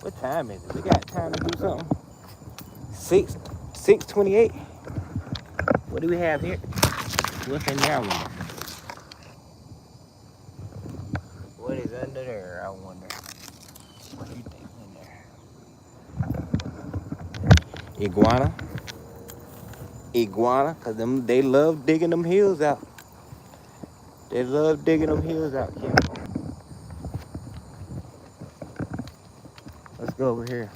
Speaker 1: What time is it? We got time to do something. 6:28. What do we have here? What's in that one? What is under there, I wonder? What do you think in there? Iguana, cause they love digging them hills out. They love digging them hills out, kinfolk. Let's go over here.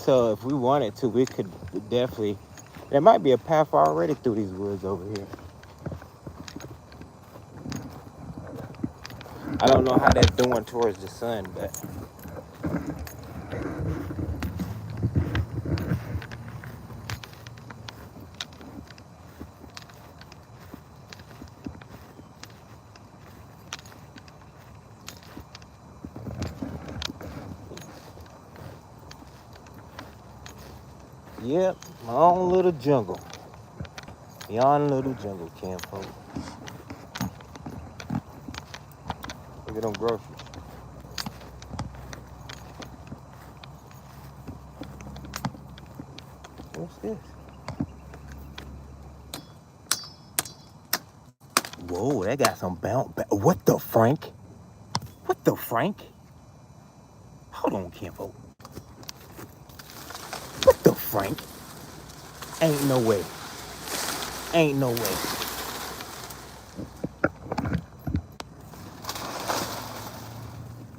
Speaker 1: So if we wanted to, we could definitely, there might be a path already through these woods over here. I don't know how that's doing towards the sun, but yep, my own little jungle. My own little jungle, kinfolk. Look at them groceries. What's this? Whoa, that got some bounce. What the Frank? What the Frank? Hold on, kinfolk. What the Frank? Ain't no way. Ain't no way.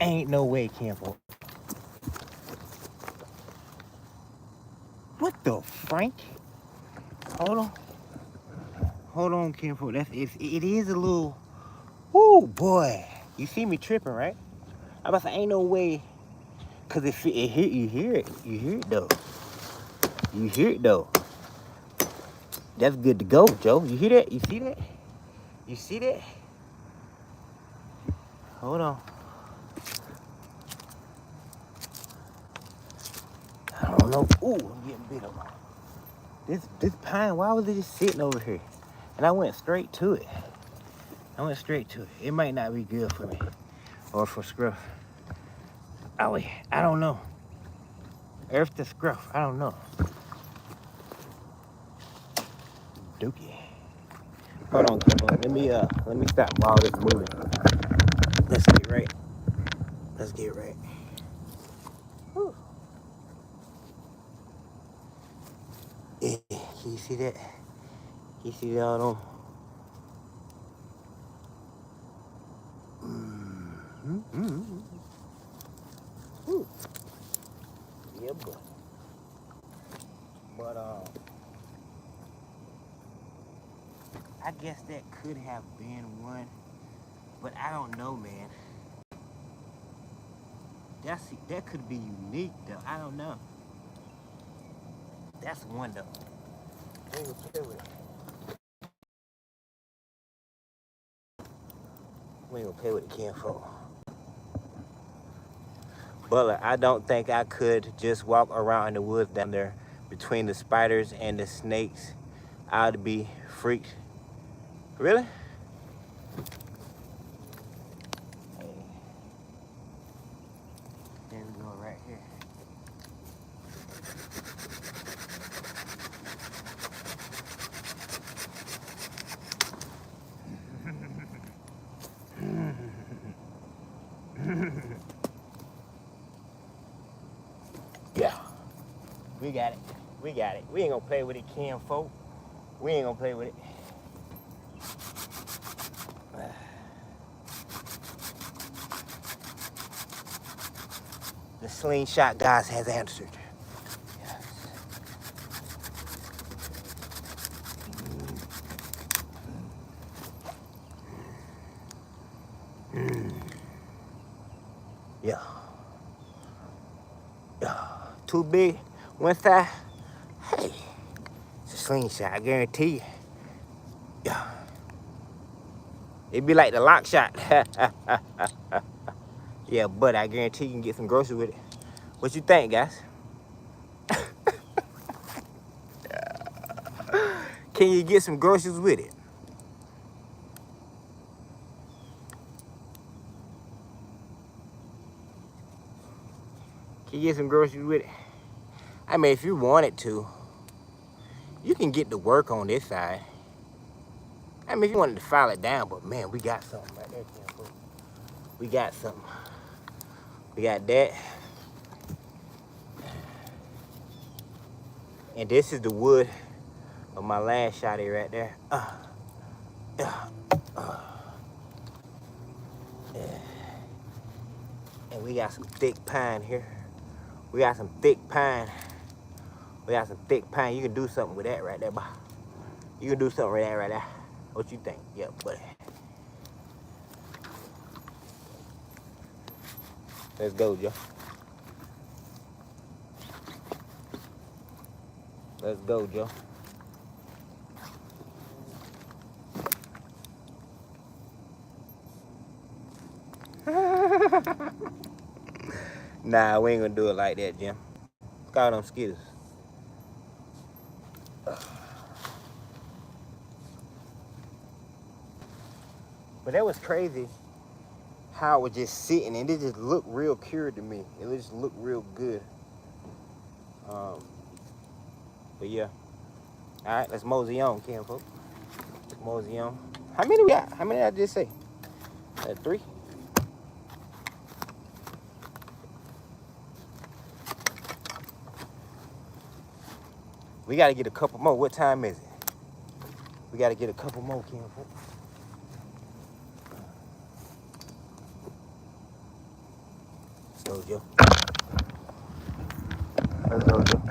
Speaker 1: Ain't no way, kinfolk. What the Frank? Hold on. Hold on, kinfolk. It is a little. Woo, boy. You see me tripping, right? I about to say, ain't no way. Cause you hear it. You hear it though. You hear it though. That's good to go, Joe. You hear that? You see that? You see that? Hold on. I don't know. Ooh, I'm getting bit up. This pine, why was it just sitting over here? And I went straight to it. It might not be good for me. Or for scruff. Oh, I don't know. Earth to scruff, I don't know. Dookie. Hold on, let me stop while it's moving. Let's get right. Whew. Yeah, can you see that? You see all them? Ooh. Yeah, but I guess that could have been one, but I don't know, man. That could be unique though. I don't know. That's one though. We ain't gonna play with it. We ain't gonna play with it, kinfolk. But I don't think I could just walk around in the woods down there between the spiders and the snakes. I'd be freaked. Really? Hey. There we go, right here. Yeah. We got it. We ain't gonna play with it, kinfolk. We ain't gonna play with it. The slingshot gods has answered. Yes. Yeah. Too big, one side. Hey, it's a slingshot, I guarantee you. Yeah. It'd be like the lock shot. Yeah, but I guarantee you can get some groceries with it. What you think, guys? Can you get some groceries with it? Can you get some groceries with it? I mean, if you wanted to, you can get to work on this side. I mean, if you wanted to file it down, but man, we got something right there, kinfolk. We got something. We got that. And this is the wood of my last shotty right there. Yeah. And we got some thick pine here. We got some thick pine. We got some thick pine. You can do something with that right there, boy. You can do something with that right there. What you think? Yeah, buddy. Let's go, Joe. Let's go, Joe. Nah, we ain't gonna do it like that, Jim. Look all them skittles. But that was crazy how it was just sitting and it just looked real cured to me. It just looked real good. But yeah. All right, let's mosey on, Kim, folks. Mosey on. How many we got? How many did I just say? 3? We gotta get a couple more. What time is it? We gotta get a couple more, Kim, folks. Let's go, Joe. Let's go, Joe.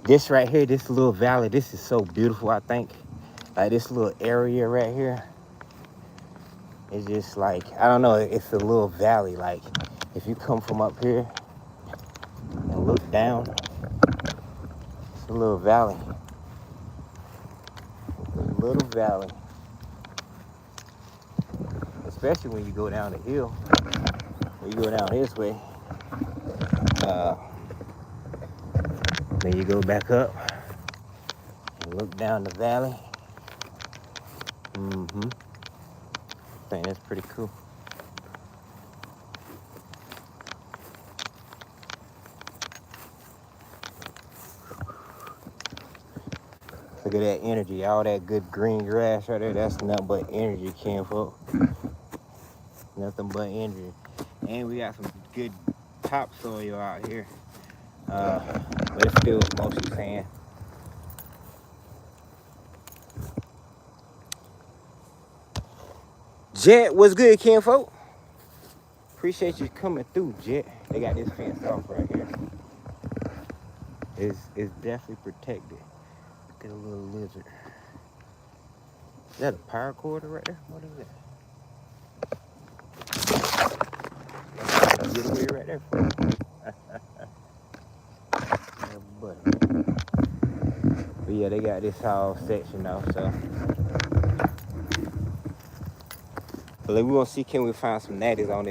Speaker 1: This right here, this little valley, this is so beautiful, I think. Like this little area right here. It's just like, I don't know, it's a little valley. Like if you come from up here and look down, it's a little valley. A little valley. Especially when you go down the hill. When you go down this way. Then you go back up and look down the valley. I think that's pretty cool. Look at that energy, all that good green grass right there. That's nothing but energy, kinfolk. Nothing but energy. And we got some good topsoil out here. But it's still mostly sand. Jet, what's good, kinfolk? Appreciate you coming through, Jet. They got this fence off right here. It's definitely protected. Look at a little lizard. Is that a power cord right there? What is that? Get away right there, folks. But yeah, they got this whole section though, so. But we're gonna see, can we find some natties on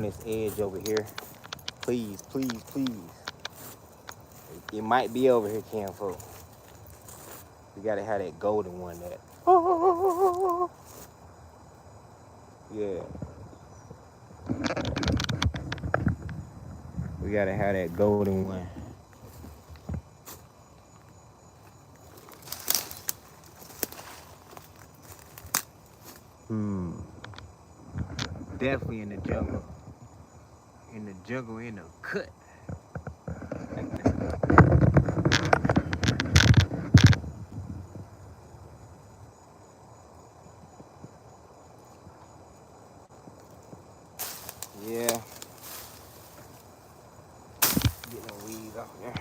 Speaker 1: this edge over here? Please, please, please. It might be over here, kinfolk. We gotta have that golden one that. Yeah. We gotta have that golden one. Definitely in the jungle. In the jungle, in the cut. Yeah. Get no weeds off there.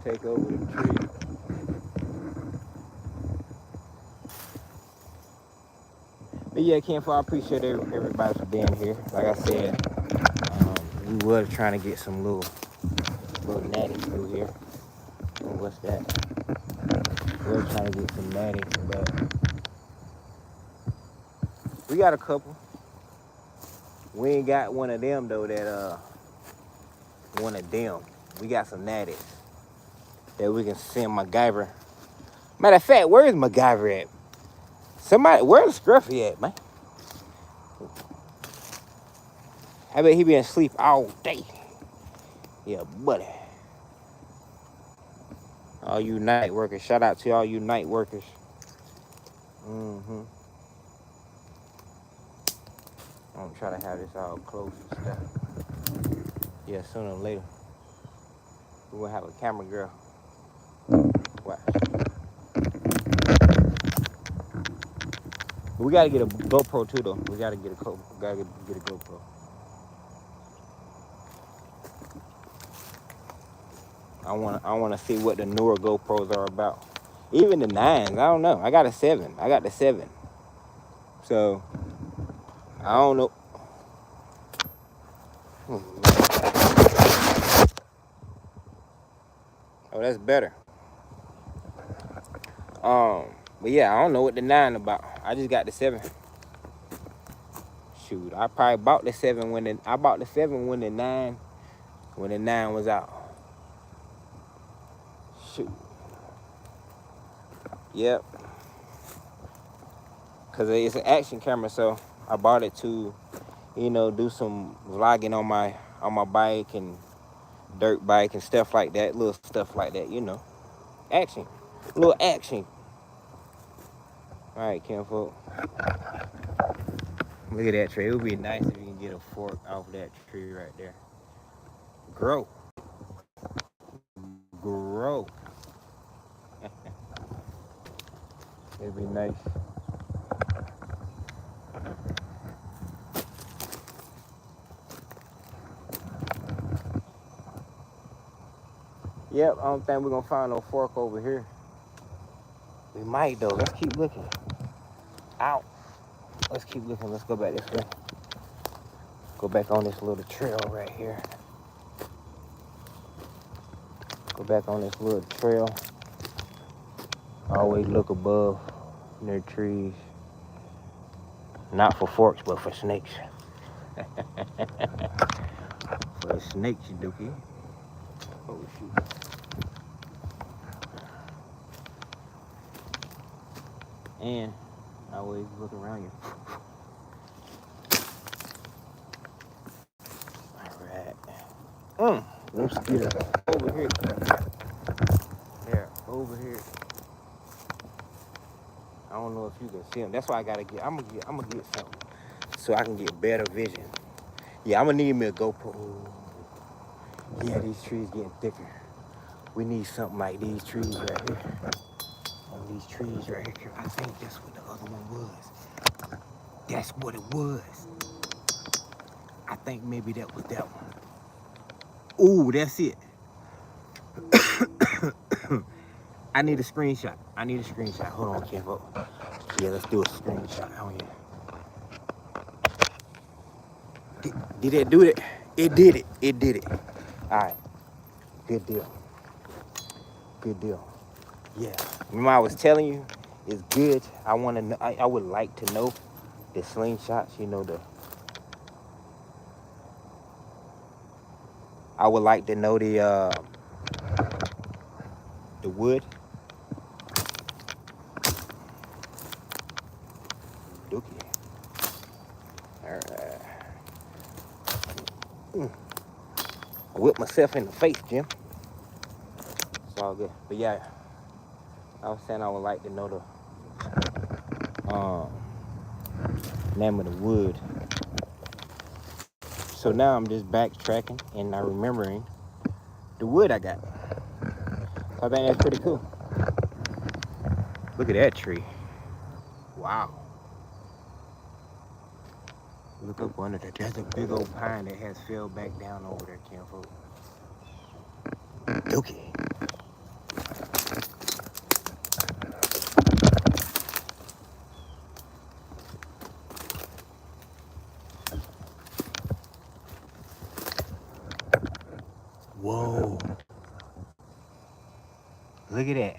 Speaker 1: Take over the tree. But yeah, kinfolk, I appreciate everybody for being here. Like I said, we were trying to get some little natty through here. Oh, what's that? We were trying to get some natty, but we got a couple. We ain't got one of them though one of them. We got some natties that we can send MacGyver. Matter of fact, where is MacGyver at? Somebody, where's Scruffy at, man? I bet he been asleep all day. Yeah, buddy. All you night workers. Shout out to all you night workers. I'm gonna try to have this all close and stuff. Yeah, sooner or later. We're gonna have a camera girl. Watch. We gotta get a GoPro too, though. We gotta get a GoPro. I wanna see what the newer GoPros are about. Even the 9s, I don't know. I got a 7. I got the 7. So I don't know. Oh, that's better. But yeah, I don't know what the 9 about. I just got the 7. Shoot, I probably bought the 7 when the 9 was out. Shoot. Yep. Cause it's an action camera, so I bought it to, do some vlogging on my bike and dirt bike and stuff like that, little stuff like that, action, little action. All right, kinfolk. Look at that tree. It would be nice if you can get a fork off that tree right there. Grow. It'd be nice. Yep, I don't think we're gonna find no fork over here. We might though. Let's keep looking. Ow. Let's keep looking. Let's go back this way. Go back on this little trail right here. Go back on this little trail. Always look above near trees. Not for forks, but for snakes. For snakes, you dookie. Oh, shoot. And always look around you. Alright. Mosquito. Over here. Yeah, over here. I don't know if you can see them. That's why I'm gonna get something so I can get better vision. Yeah, I'm gonna need me a GoPro. Yeah, these trees getting thicker. We need something like these trees right here. One of these trees right here. I think that's what the other one was. That's what it was. I think maybe that was that one. Ooh, that's it. I need a screenshot. Hold on, Kevo. Yeah, let's do a screenshot on here. Did it do it? It did it. It did it. All right. Good deal. Good deal. Yeah. Remember I was telling you, it's good. I want to know. I would like to know the slingshots. I would like to know the wood. Dookie. All right. I whipped myself in the face, Jim. It's all good. But yeah, I was saying I would like to know the name of the wood. So now I'm just backtracking and I'm remembering the wood I got. So I think that's pretty cool. Look at that tree. Wow. Look up under there. There's a big old pine that has fell back down over there, kinfolk. Okay. Whoa. Look at that.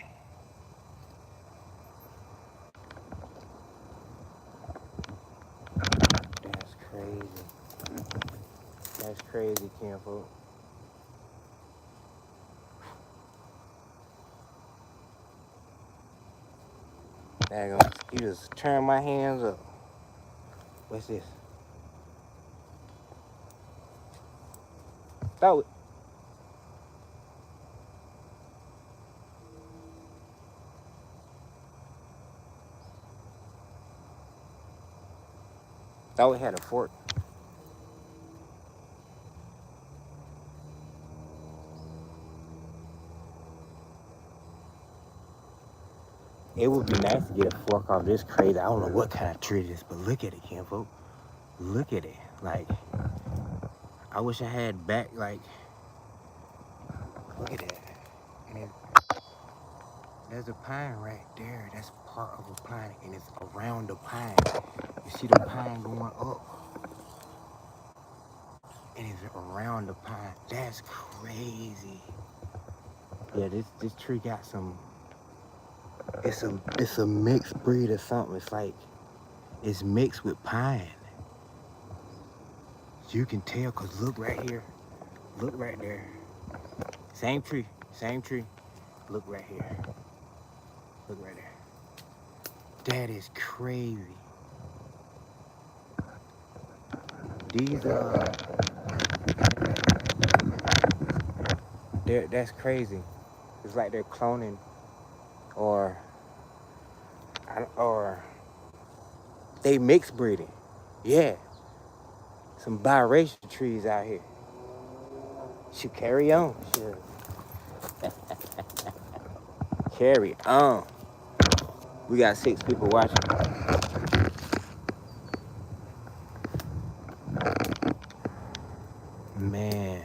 Speaker 1: That's crazy. That's crazy, kinfolk. Daggone, you just turn my hands up. What's this? Throw it. Thought it had a fork. It would be nice to get a fork off this crazy. I don't know what kind of tree it is, but look at it, kinfolk. Look at it. Like, I wish I had back, like, look at that. And there's a pine right there. That's part of a pine, and it's around the pine. You see the pine going up, and it's around the pine. That's crazy. Yeah, this tree got some. It's a mixed breed or something. It's like it's mixed with pine. You can tell, cause look right here, look right there. Same tree, same tree. Look right here. Look right there. That is crazy. These that's crazy. It's like they're cloning, or they mixed breeding. Yeah, some biracial trees out here. Should carry on. Should carry on. We got 6 people watching. Man.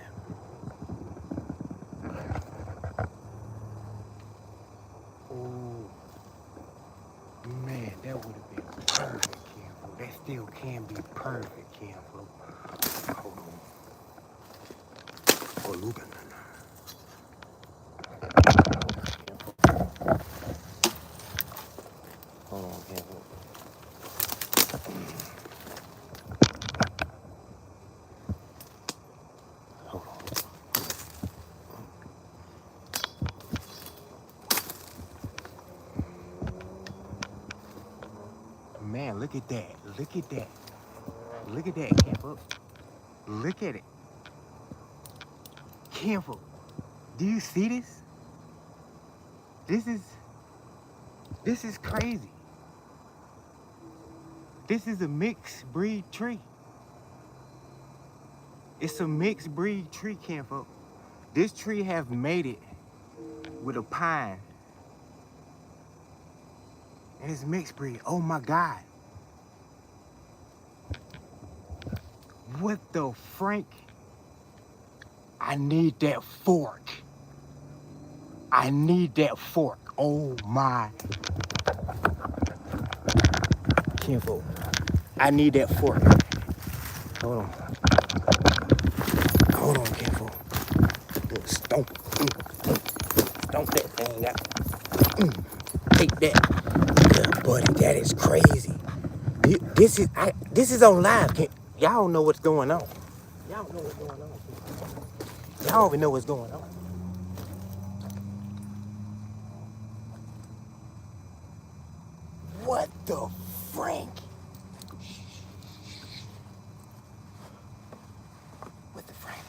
Speaker 1: Oh, man, that would have been perfect, Campo. That still can be perfect, Campo. Hold on. Oh, look at that. Hold on, Campo. Hold on. Man, look at that. Look at that. Look at that, Campo. Look at it. Campo, do you see this? This is crazy. This is a mixed breed tree. It's a mixed breed tree, Campo. This tree have made it with a pine. And it's mixed breed. Oh my God. What the Frank? I need that fork. I need that fork. Oh my. Campo, I need that fork. Hold on. Hold on, Campo. Stomp. Stomp that thing out. Take that. Yeah, buddy, that is crazy. This is on live. Y'all don't know what's going on. Y'all don't know what's going on. Y'all don't even know what's going on. What the Frank? What the Frank?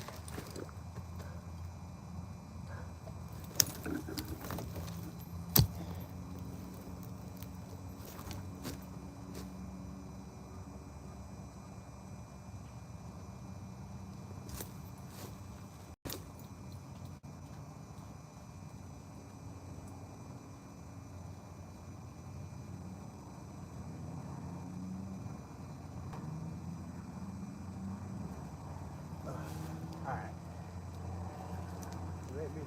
Speaker 1: All right. Let me see.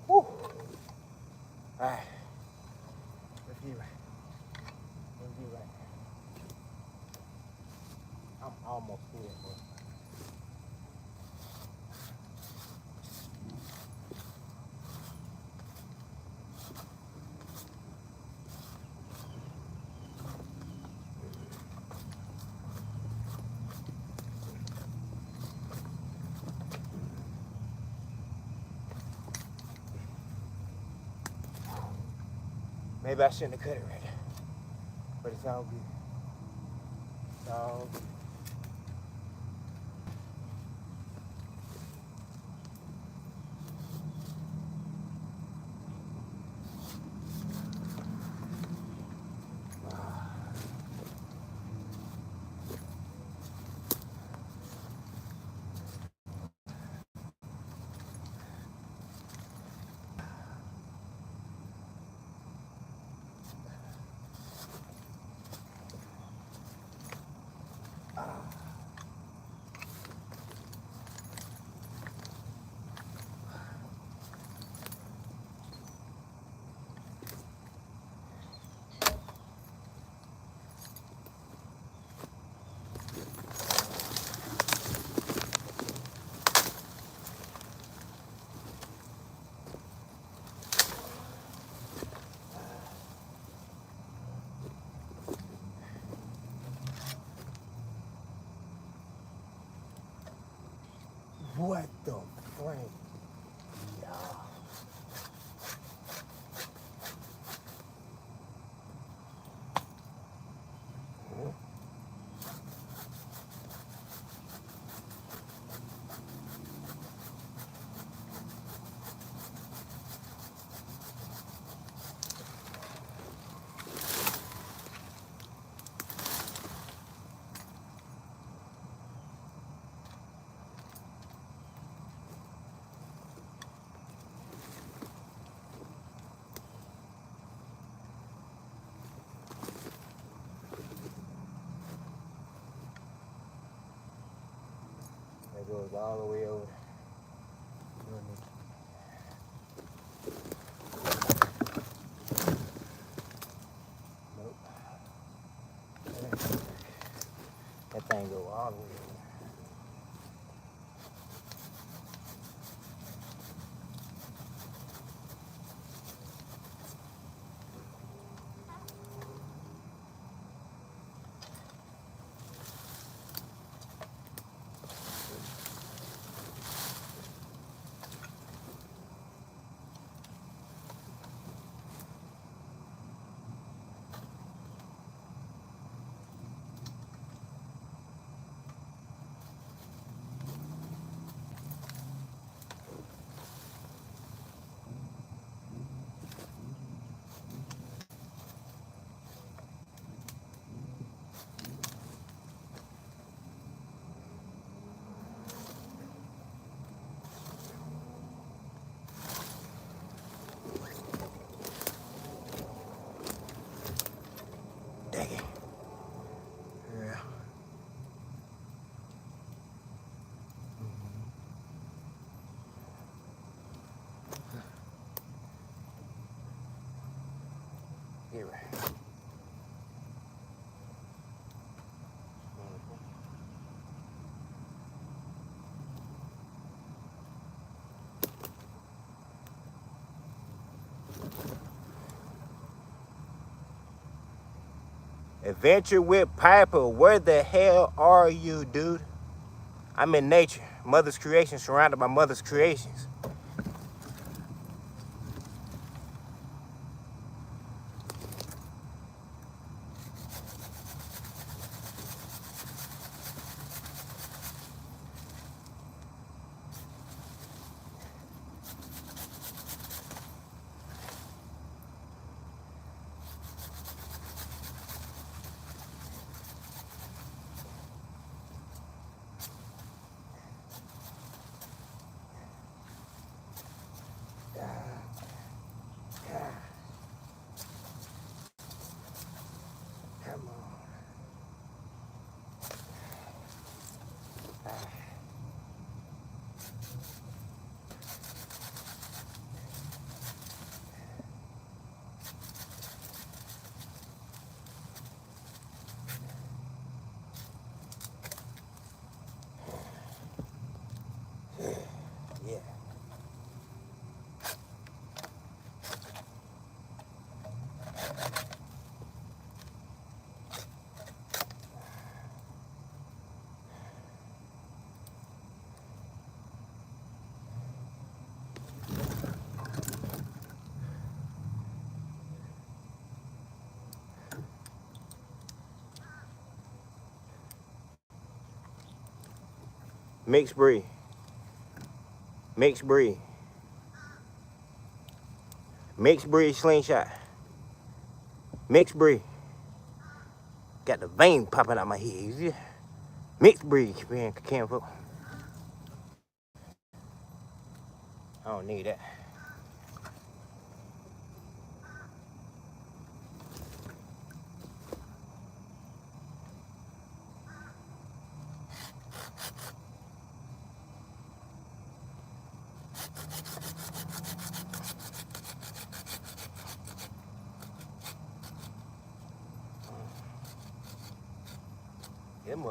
Speaker 1: Woo. All right. Let's get right. Let's get right. I'm almost here, bro. Maybe I shouldn't have cut it right there. But it's all good. It's all good. What the frick? It goes all the way over. Nope. That thing go all the way over. Dang it. Yeah. Get right. Adventure with Piper, where the hell are you, dude? I'm in nature, Mother's creation, surrounded by Mother's creations. Mixed breed. Mixed breed. Mixed breed slingshot. Mixed breed. Got the vein popping out my head. You see? Mixed breed, man. Can't put. I don't need that. Them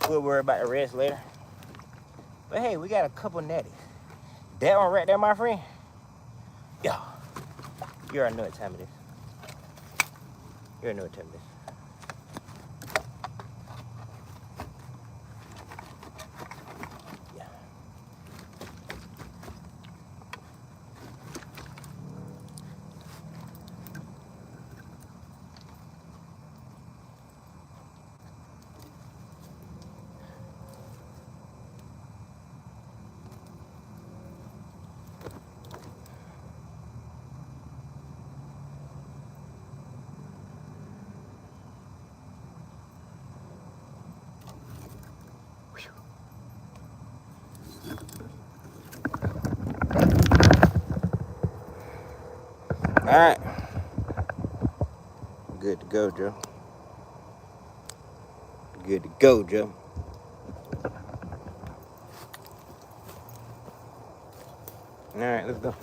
Speaker 1: We'll worry about the rest later. But hey, we got a couple natties. That one right there, my friend. Yeah. You already know what time it is. You already know what time it is. All right. Good to go, Joe. Good to go, Joe. All right, let's go.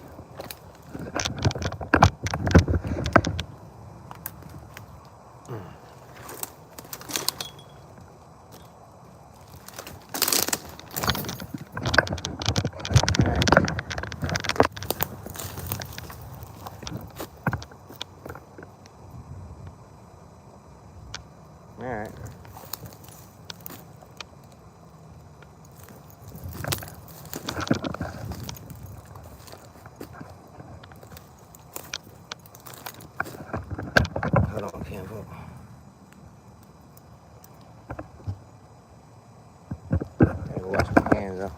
Speaker 1: All right. Hold on, can't vote. Gotta go wash my hands though.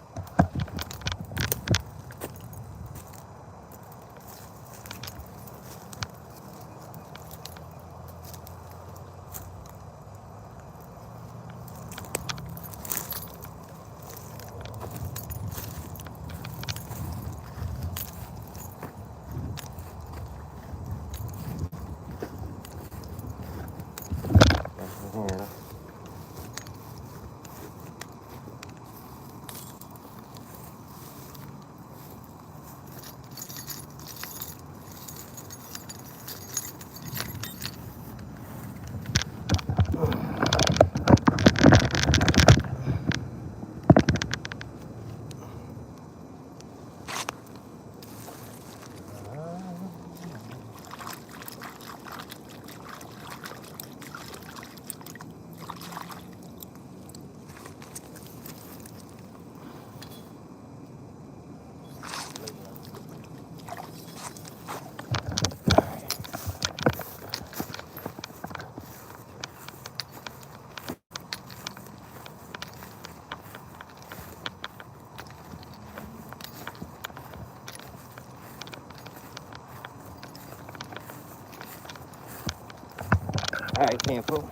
Speaker 1: All right, can't vote.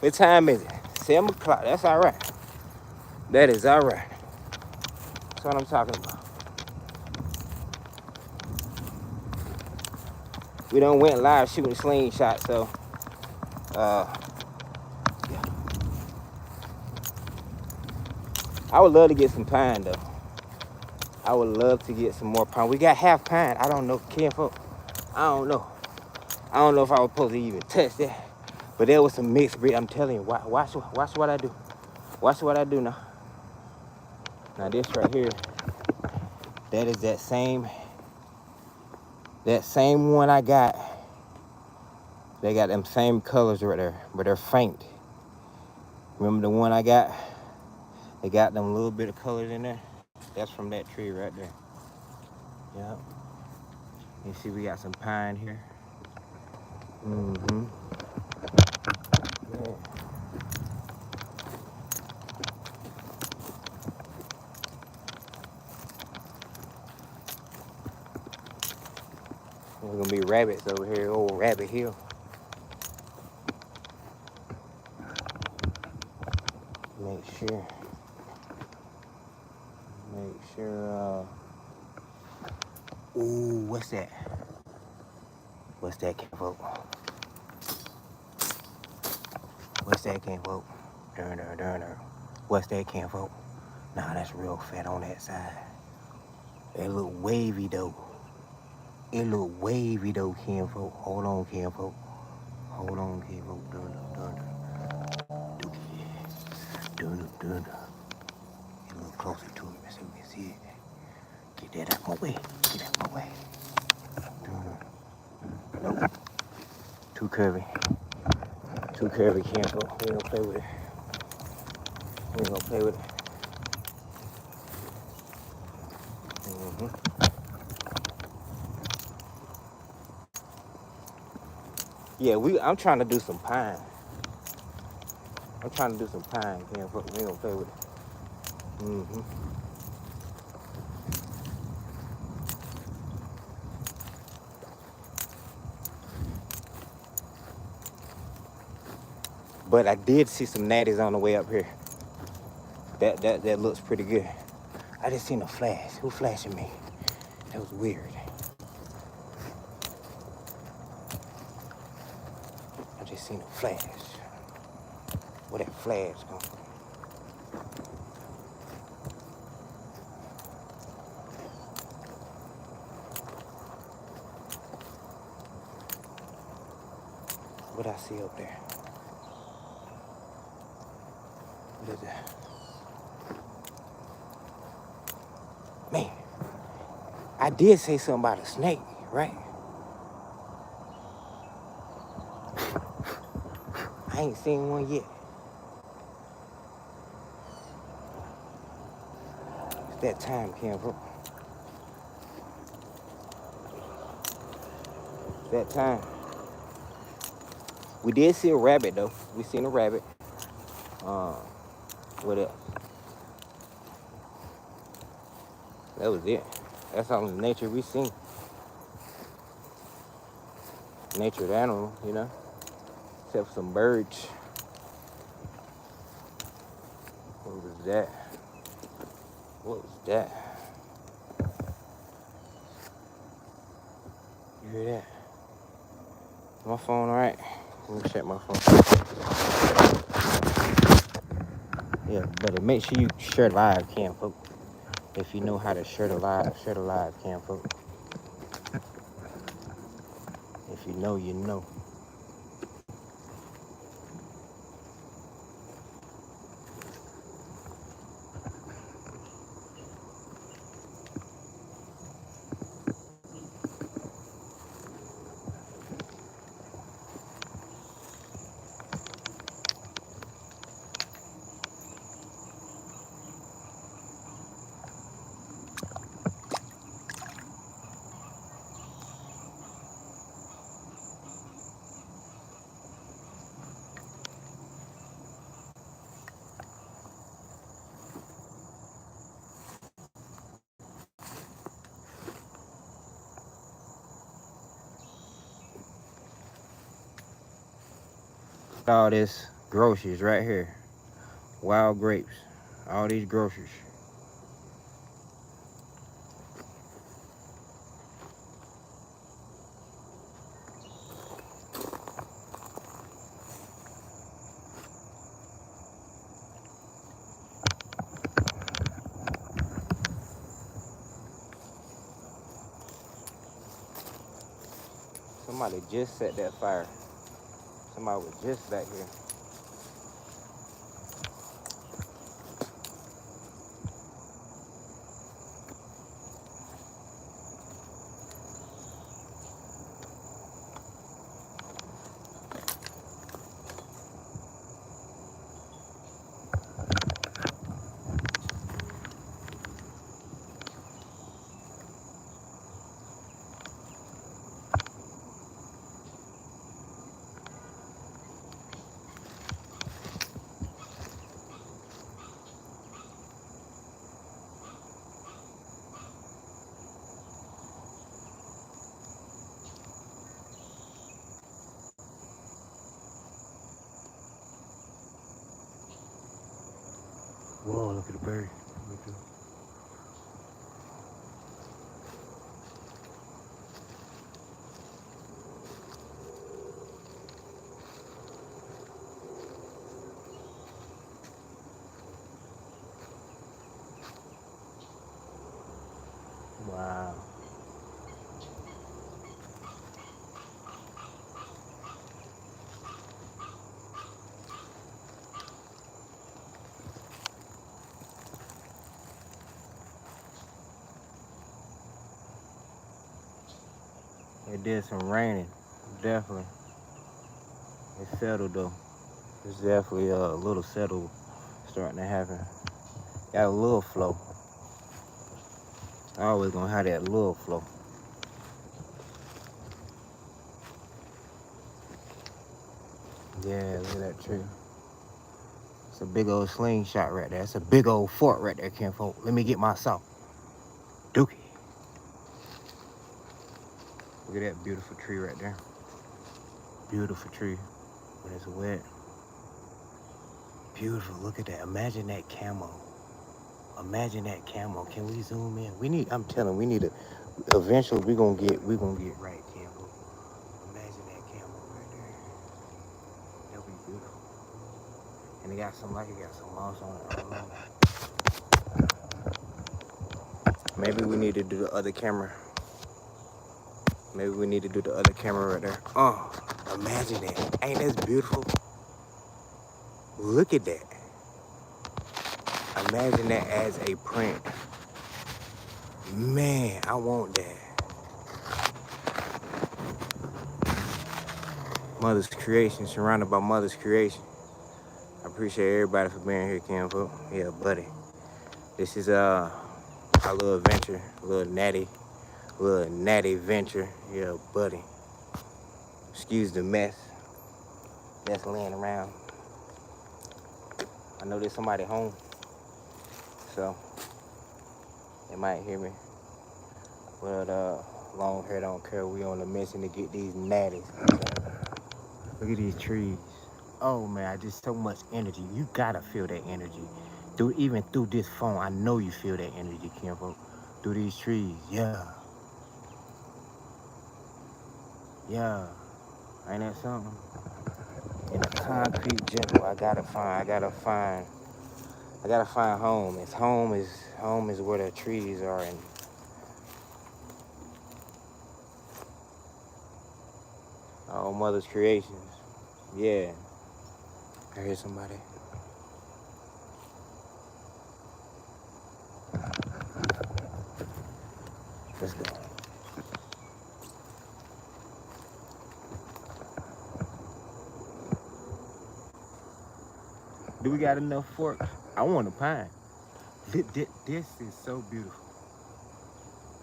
Speaker 1: What time is it? 7 o'clock. That's all right. That is all right. That's what I'm talking about. We done went live shooting slingshot, so yeah. I would love to get some pine though. I would love to get some more pine. We got half pine. I don't know, Ken folk. I don't know. I don't know if I was supposed to even touch that. But there was some mixed breed. I'm telling you, watch what I do. Watch what I do now. Now this right here, that is that same one I got. They got them same colors right there, but they're faint. Remember the one I got? They got them little bit of colors in there. That's from that tree right there. Yep. You see we got some pine here. Mm-hmm. Yeah. There's gonna be rabbits over here, old Rabbit Hill. Make sure, ooh, what's that? What's that, kinfolk? What's that, kinfolk? Durner. What's that, kinfolk? Nah, that's real fat on that side. It look wavy though. Kinfolk. Hold on, kinfolk. Durner. Get a little closer to it so we can see it. Get that out my way. Nope. Too curvy, kinfolk. We ain't gonna play with it. Mm-hmm. Yeah, I'm trying to do some pine. Kinfolk. We ain't gonna play with it. Mm-hmm. But I did see some natties on the way up here. That looks pretty good. I just seen a flash. Who flashing me? That was weird. I just seen a flash. Where that flash come from? What I see up there? What is that? Man, I did say something about a snake, right? I ain't seen one yet. It's that time, kinfolk. It's that time. We did see a rabbit though. We seen a rabbit. What else? That was it. That's all the nature we seen. Natured animal, you know. Except for some birds. What was that? You hear that? My phone all right? Let me check my phone. Yeah, but make sure you share live, kinfolk. If you know how to share the live, kinfolk. If you know, you know. All this groceries right here. Wild grapes. All these groceries. Somebody just set that fire. Somebody was just back here. Whoa, look at the bird. Wow. It did some raining, definitely. It's settled though. It's definitely a little settled starting to happen. Got a little flow. I always gonna have that little flow. Yeah, look at that tree. It's a big old slingshot right there. It's a big old fort right there, kinfolk. Let me get my salt. Dookie. Look at that beautiful tree right there. Beautiful tree when it's wet. Beautiful, look at that. Imagine that camo. Imagine that camo. Can we zoom in? I'm telling, we need to, eventually we're gonna get right, camo. Imagine that camo right there. That'll be beautiful. And it got some moss on it. I don't know. Maybe we need to do the other camera. Maybe we need to do the other camera right there. Oh, imagine that. Ain't that beautiful? Look at that. Imagine that as a print. Man, I want that. Mother's creation, surrounded by Mother's creation. I appreciate everybody for being here, kinfolk. Yeah, buddy. This is our little adventure, little natty venture. Yeah, buddy. Excuse the mess that's laying around. I know there's somebody home, so they might hear me. But long hair don't care. We on a mission to get these natties. Look at these trees. Oh man, I just so much energy. You gotta feel that energy. Even through this phone, I know you feel that energy, kinfolk. Through these trees, yeah. Yeah. Ain't that something? In a concrete jungle, I gotta find home. Home is where the trees are, and all Mother's creations. Yeah. I hear somebody. Let's go. Do we got enough forks? I want a pine. This is so beautiful.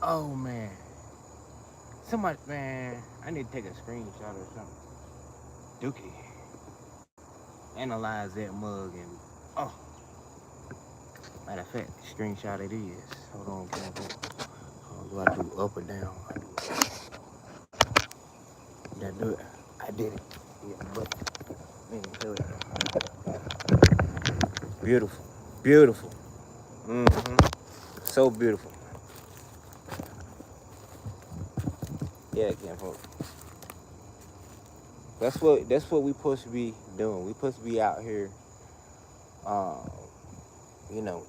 Speaker 1: Oh man. Somebody, man, I need to take a screenshot or something. Dookie. Analyze that mug and, oh. Matter of fact, screenshot it is. Hold on, kinfolk. Do I do up or down? Did I do it? I did it. Yeah, but do it. Beautiful. Beautiful. So beautiful. Yeah, kinfolk. That's what we supposed to be doing. We supposed to be out here,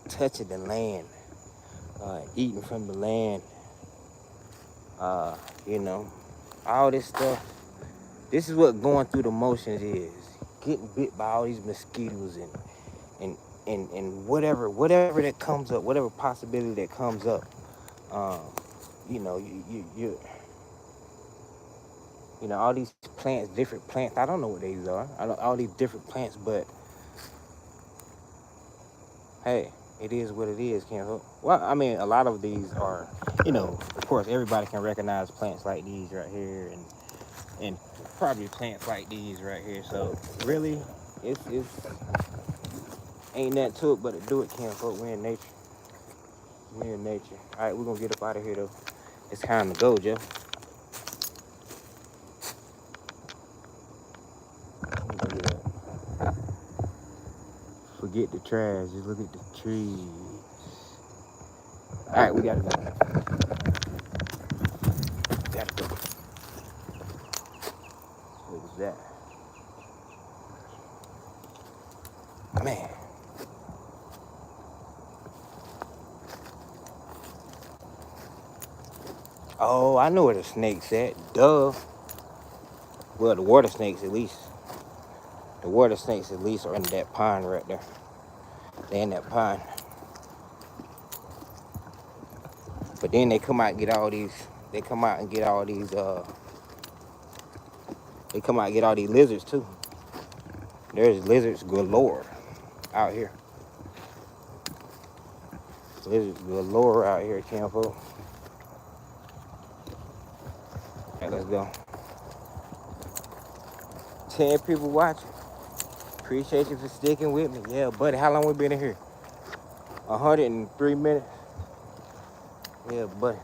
Speaker 1: touching the land, eating from the land, all this stuff. This is what going through the motions is. Getting bit by all these mosquitoes and whatever that comes up, whatever possibility that comes up. Um, you know, you know, all these plants, different plants. I don't know what these are. I don't, all these different plants, but hey, it is what it is, can't help. Well, I mean, a lot of these are, you know, of course, everybody can recognize plants like these right here, and probably plants like these right here. So really, it's ain't nothing to it but to do it, can't help. We're in nature. We're in nature. All right, we're gonna get up out of here though. It's time to go, Joe. Forget the trash. Just look at the trees. All right, we gotta go. Gotta go. What was that? Man. Oh, I know where the snake's at. Duh. Well, the water snakes at least. The water snakes at least are in that pond right there. They're in that pond. But then they come out and get all these. They come out and get all these. They come out and get all these lizards too. There's lizards galore out here. Lizards galore out here, Campo. Alright, let's go. 10 people watching. Appreciate you for sticking with me. Yeah, buddy, how long we been in here? 103 minutes. Yeah, buddy.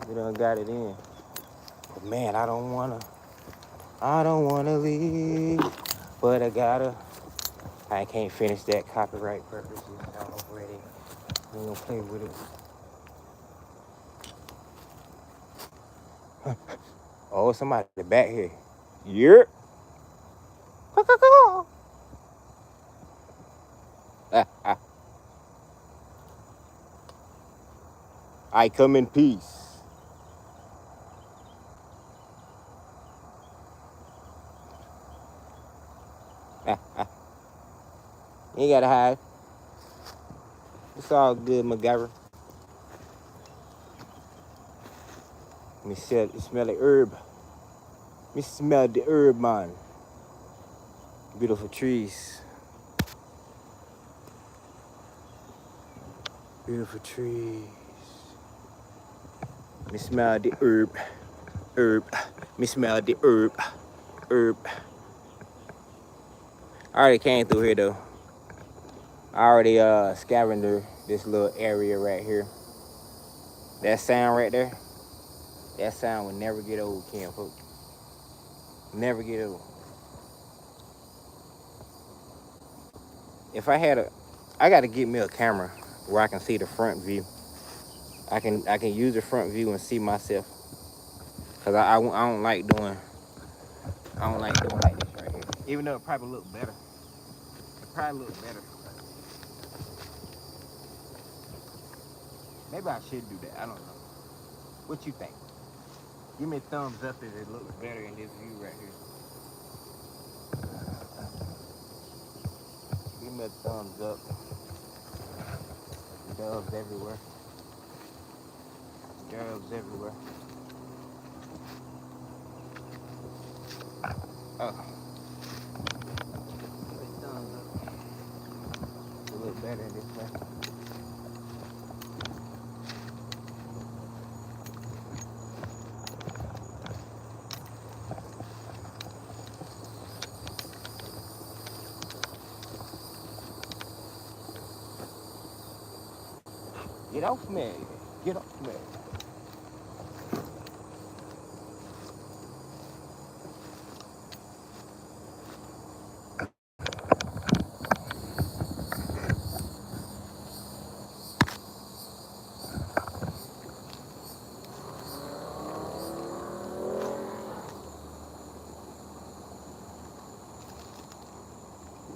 Speaker 1: We done got it in. But man, I don't wanna leave, but I can't finish that copyright purposes already. We ain't gonna play with it. Oh, somebody back here. Yep. I come in peace. You ain't gotta hide. It's all good, MacGyver. Let me smell the herb. Let me smell the herb, man. Beautiful trees. Beautiful trees. Let me smell the herb. Let me smell the herb. I already came through here though. I already scavenged this little area right here. That sound right there, that sound will never get old, Kim, folks. Never get old. If I had I gotta get me a camera where I can see the front view. I can use the front view and see myself. Cause I don't like doing like this right here. Even though it probably look better. It probably look better. Maybe I should do that. I don't know. What you think? Give me a thumbs up if it looks better in this view right here. Give me a thumbs up. Doves everywhere. Doves everywhere. Oh. Give me a thumbs up. It looks better in this way. Get off me. Get off me.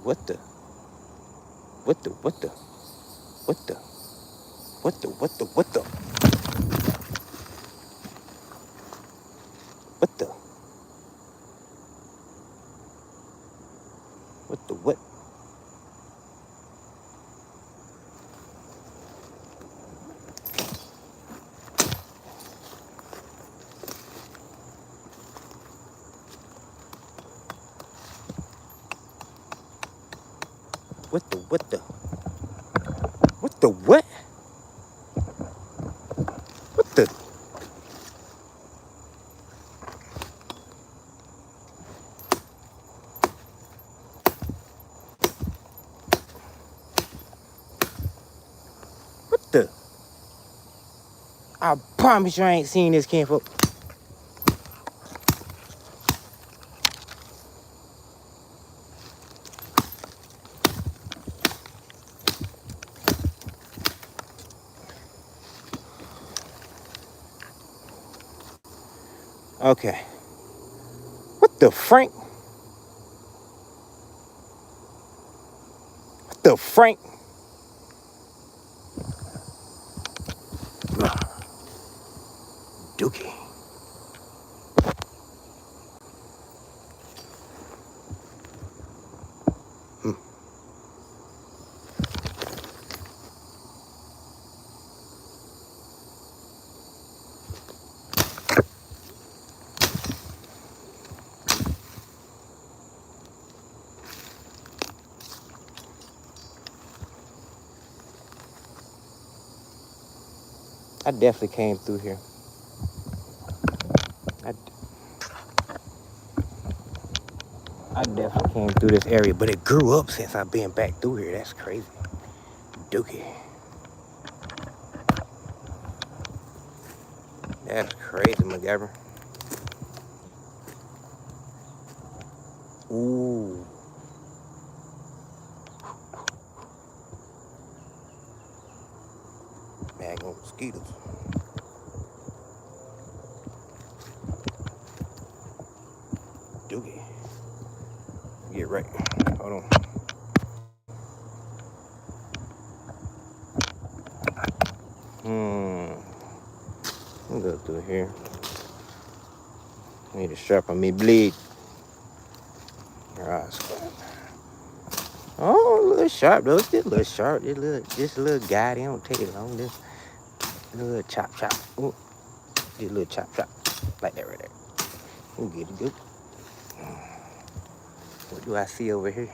Speaker 1: What the? What the what? What the? What the? What the? I promise you I ain't seen this can folk. Okay. What the Frank? What the Frank? Dookie. I definitely came through here. I definitely came through this area, but it grew up since I've been back through here. That's crazy. Dookie. That's crazy, McGavin. Ooh. Bag on mosquitoes. Dookie. Get right. Hold on. Let me go through here. I need to sharpen me bleed. Alright, oh, a little sharp though. It's just a little sharp. Just a little guide. It don't take it long. Just a little chop. Ooh. Just a little chop. Like that right there. We'll get it good. What do I see over here?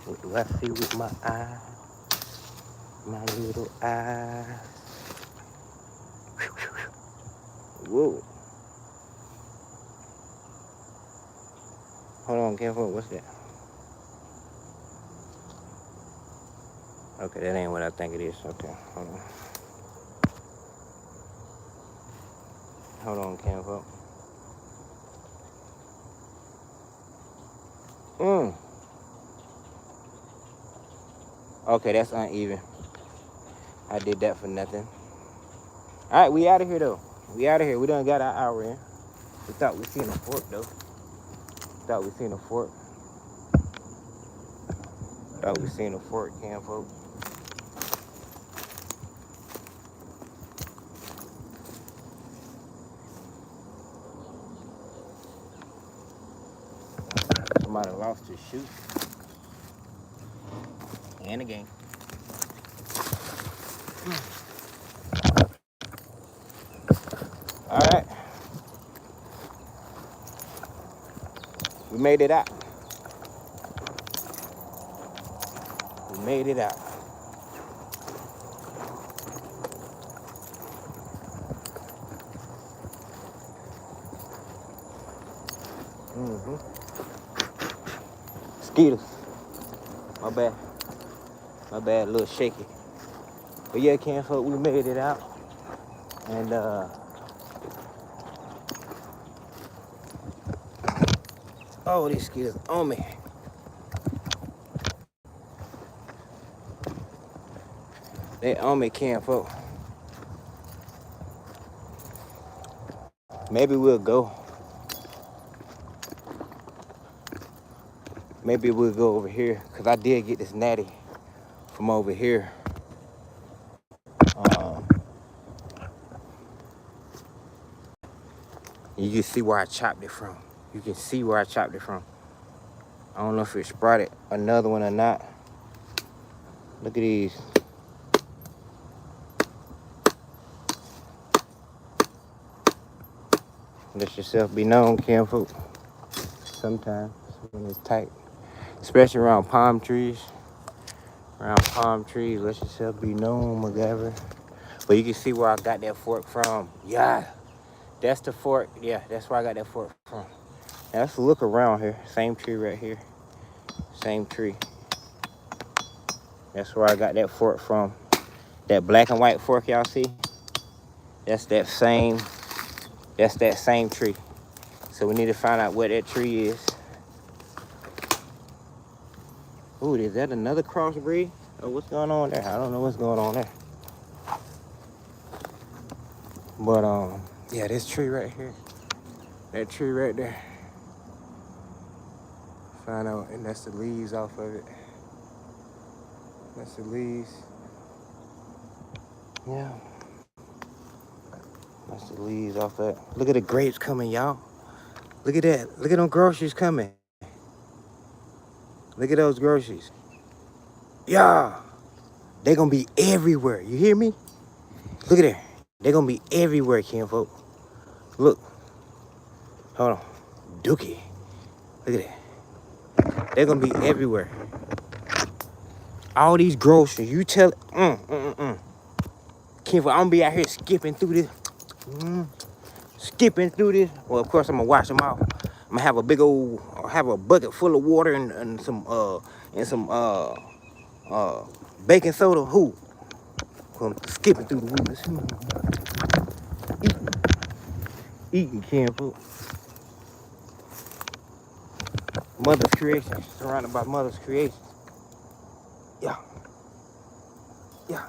Speaker 1: What do I see with my eye? My little eye. Whoa. Hold on, careful. What's that? Okay, that ain't what I think it is. Okay, hold on. Hold on, careful. Okay, that's uneven. I did that for nothing. All right, we out of here though. We out of here. We done got our hour in. We thought we seen a fork though. Thought we seen a fork. Cam folk. Somebody lost his shoe. And the game. All right. We made it out. Mosquitoes. My bad, a little shaky. But yeah, Cam folk, we made it out. And oh, these mosquitoes on me. They on me, Cam folk. Maybe we'll go. Maybe we'll go over here, because I did get this natty from over here. You can see where I chopped it from. I don't know if it sprouted another one or not. Look at these. Let yourself be known, Cam folk. Sometimes when it's tight. especially around palm trees. Around palm trees, let yourself be known, MacGyver. But you can see where I got that fork from. Yeah, that's the fork. Yeah, that's where I got that fork from. Now let's look around here. Same tree right here. Same tree. That's where I got that fork from. That black and white fork y'all see? That's that same tree. So we need to find out what that tree is. Ooh, is that another crossbreed? Oh, what's going on there? I don't know what's going on there. But yeah, this tree right here. That tree right there. Find out, and that's the leaves off of it. That's the leaves. Yeah. That's the leaves off that. Look at the grapes coming, y'all. Look at that. Look at them groceries coming. Look at those groceries. Yeah. They're gonna be everywhere. You hear me? Look at that. They're gonna be everywhere, kinfolk. Look. Hold on. Dookie. Look at that. They're gonna be everywhere. All these groceries. You tell kinfolk, I'm gonna be out here skipping through this. Skipping through this. Well, of course I'm gonna wash them off. I'm gonna have a big old, have a bucket full of water and some baking soda. Who? I'm skipping through the woods. Eating canned food. Mother's creation. Surrounded by mother's creation. Yeah. Yeah.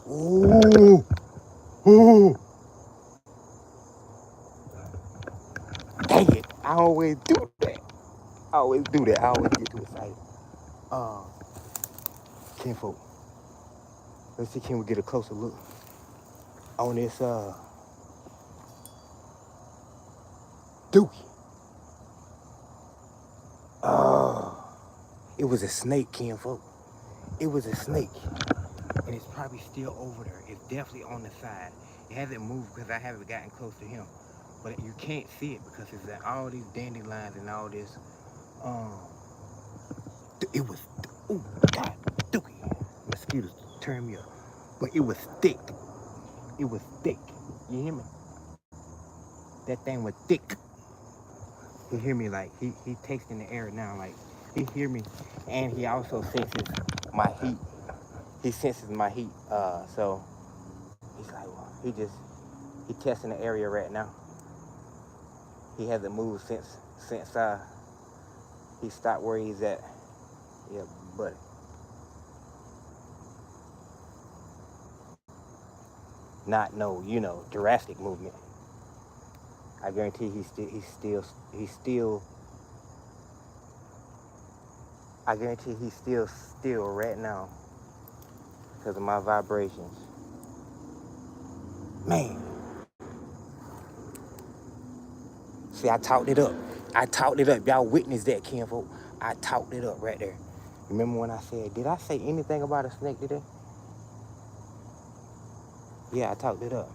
Speaker 1: Ooh. Ooh. Dang it. I always do that. I always get too excited. Kinfolk. Let's see, can we get a closer look on this dookie? It was a snake, kinfolk. It was a snake. And it's probably still over there. It's definitely on the side. It hasn't moved because I haven't gotten close to him. But you can't see it because it's at all these dandelions and all this. It was, oh God, dookie. Mosquitoes turn me up. But it was thick. It was thick. You hear me? That thing was thick. He hear me like, he tasting the air now. Like, he hear me. And he also senses my heat. He senses my heat. So he's like, well, he testing the area right now. He hasn't moved since he stopped where he's at. Yeah, buddy. Not no, Jurassic movement. I guarantee he's still right now because of my vibrations. Man. See, I talked it up. Y'all witnessed that, kinfolk. I talked it up right there. Remember when I said, did I say anything about a snake today? Yeah, I talked it up.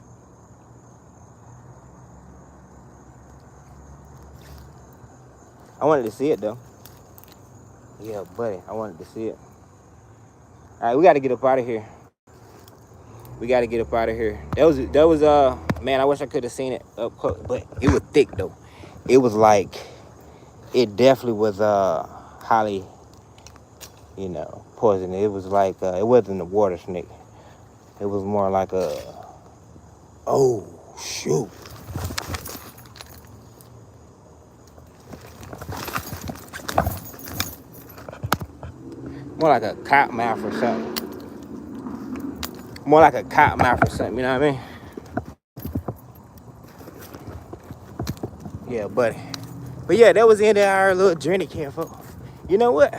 Speaker 1: I wanted to see it though. Yeah, buddy, I wanted to see it. All right, we got to get up out of here. That was man, I wish I could have seen it up close, but it was thick though. It was like, it definitely was highly, poisonous. It was like, it wasn't a water snake. It was more like a, oh shoot. More like a cottonmouth or something. You know what I mean? Yeah, buddy. But yeah, that was the end of our little journey, kinfolk. You know what?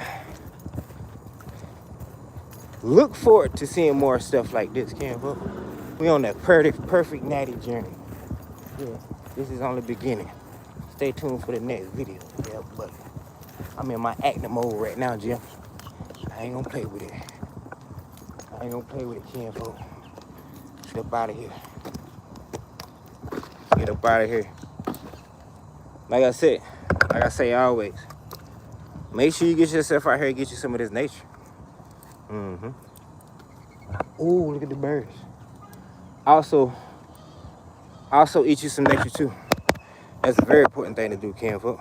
Speaker 1: Look forward to seeing more stuff like this, kinfolk. We on that perfect natty journey. Yeah, this is only the beginning. Stay tuned for the next video. Yeah, buddy. I'm in my acting mode right now, Jim. I ain't gonna play with it. Kinfolk. Get up out of here. Like I say always, Make sure you get yourself out here and get you some of this nature. Mm-hmm. Ooh, look at the birds. Also eat you some nature too. That's a very important thing to do, Cam folk.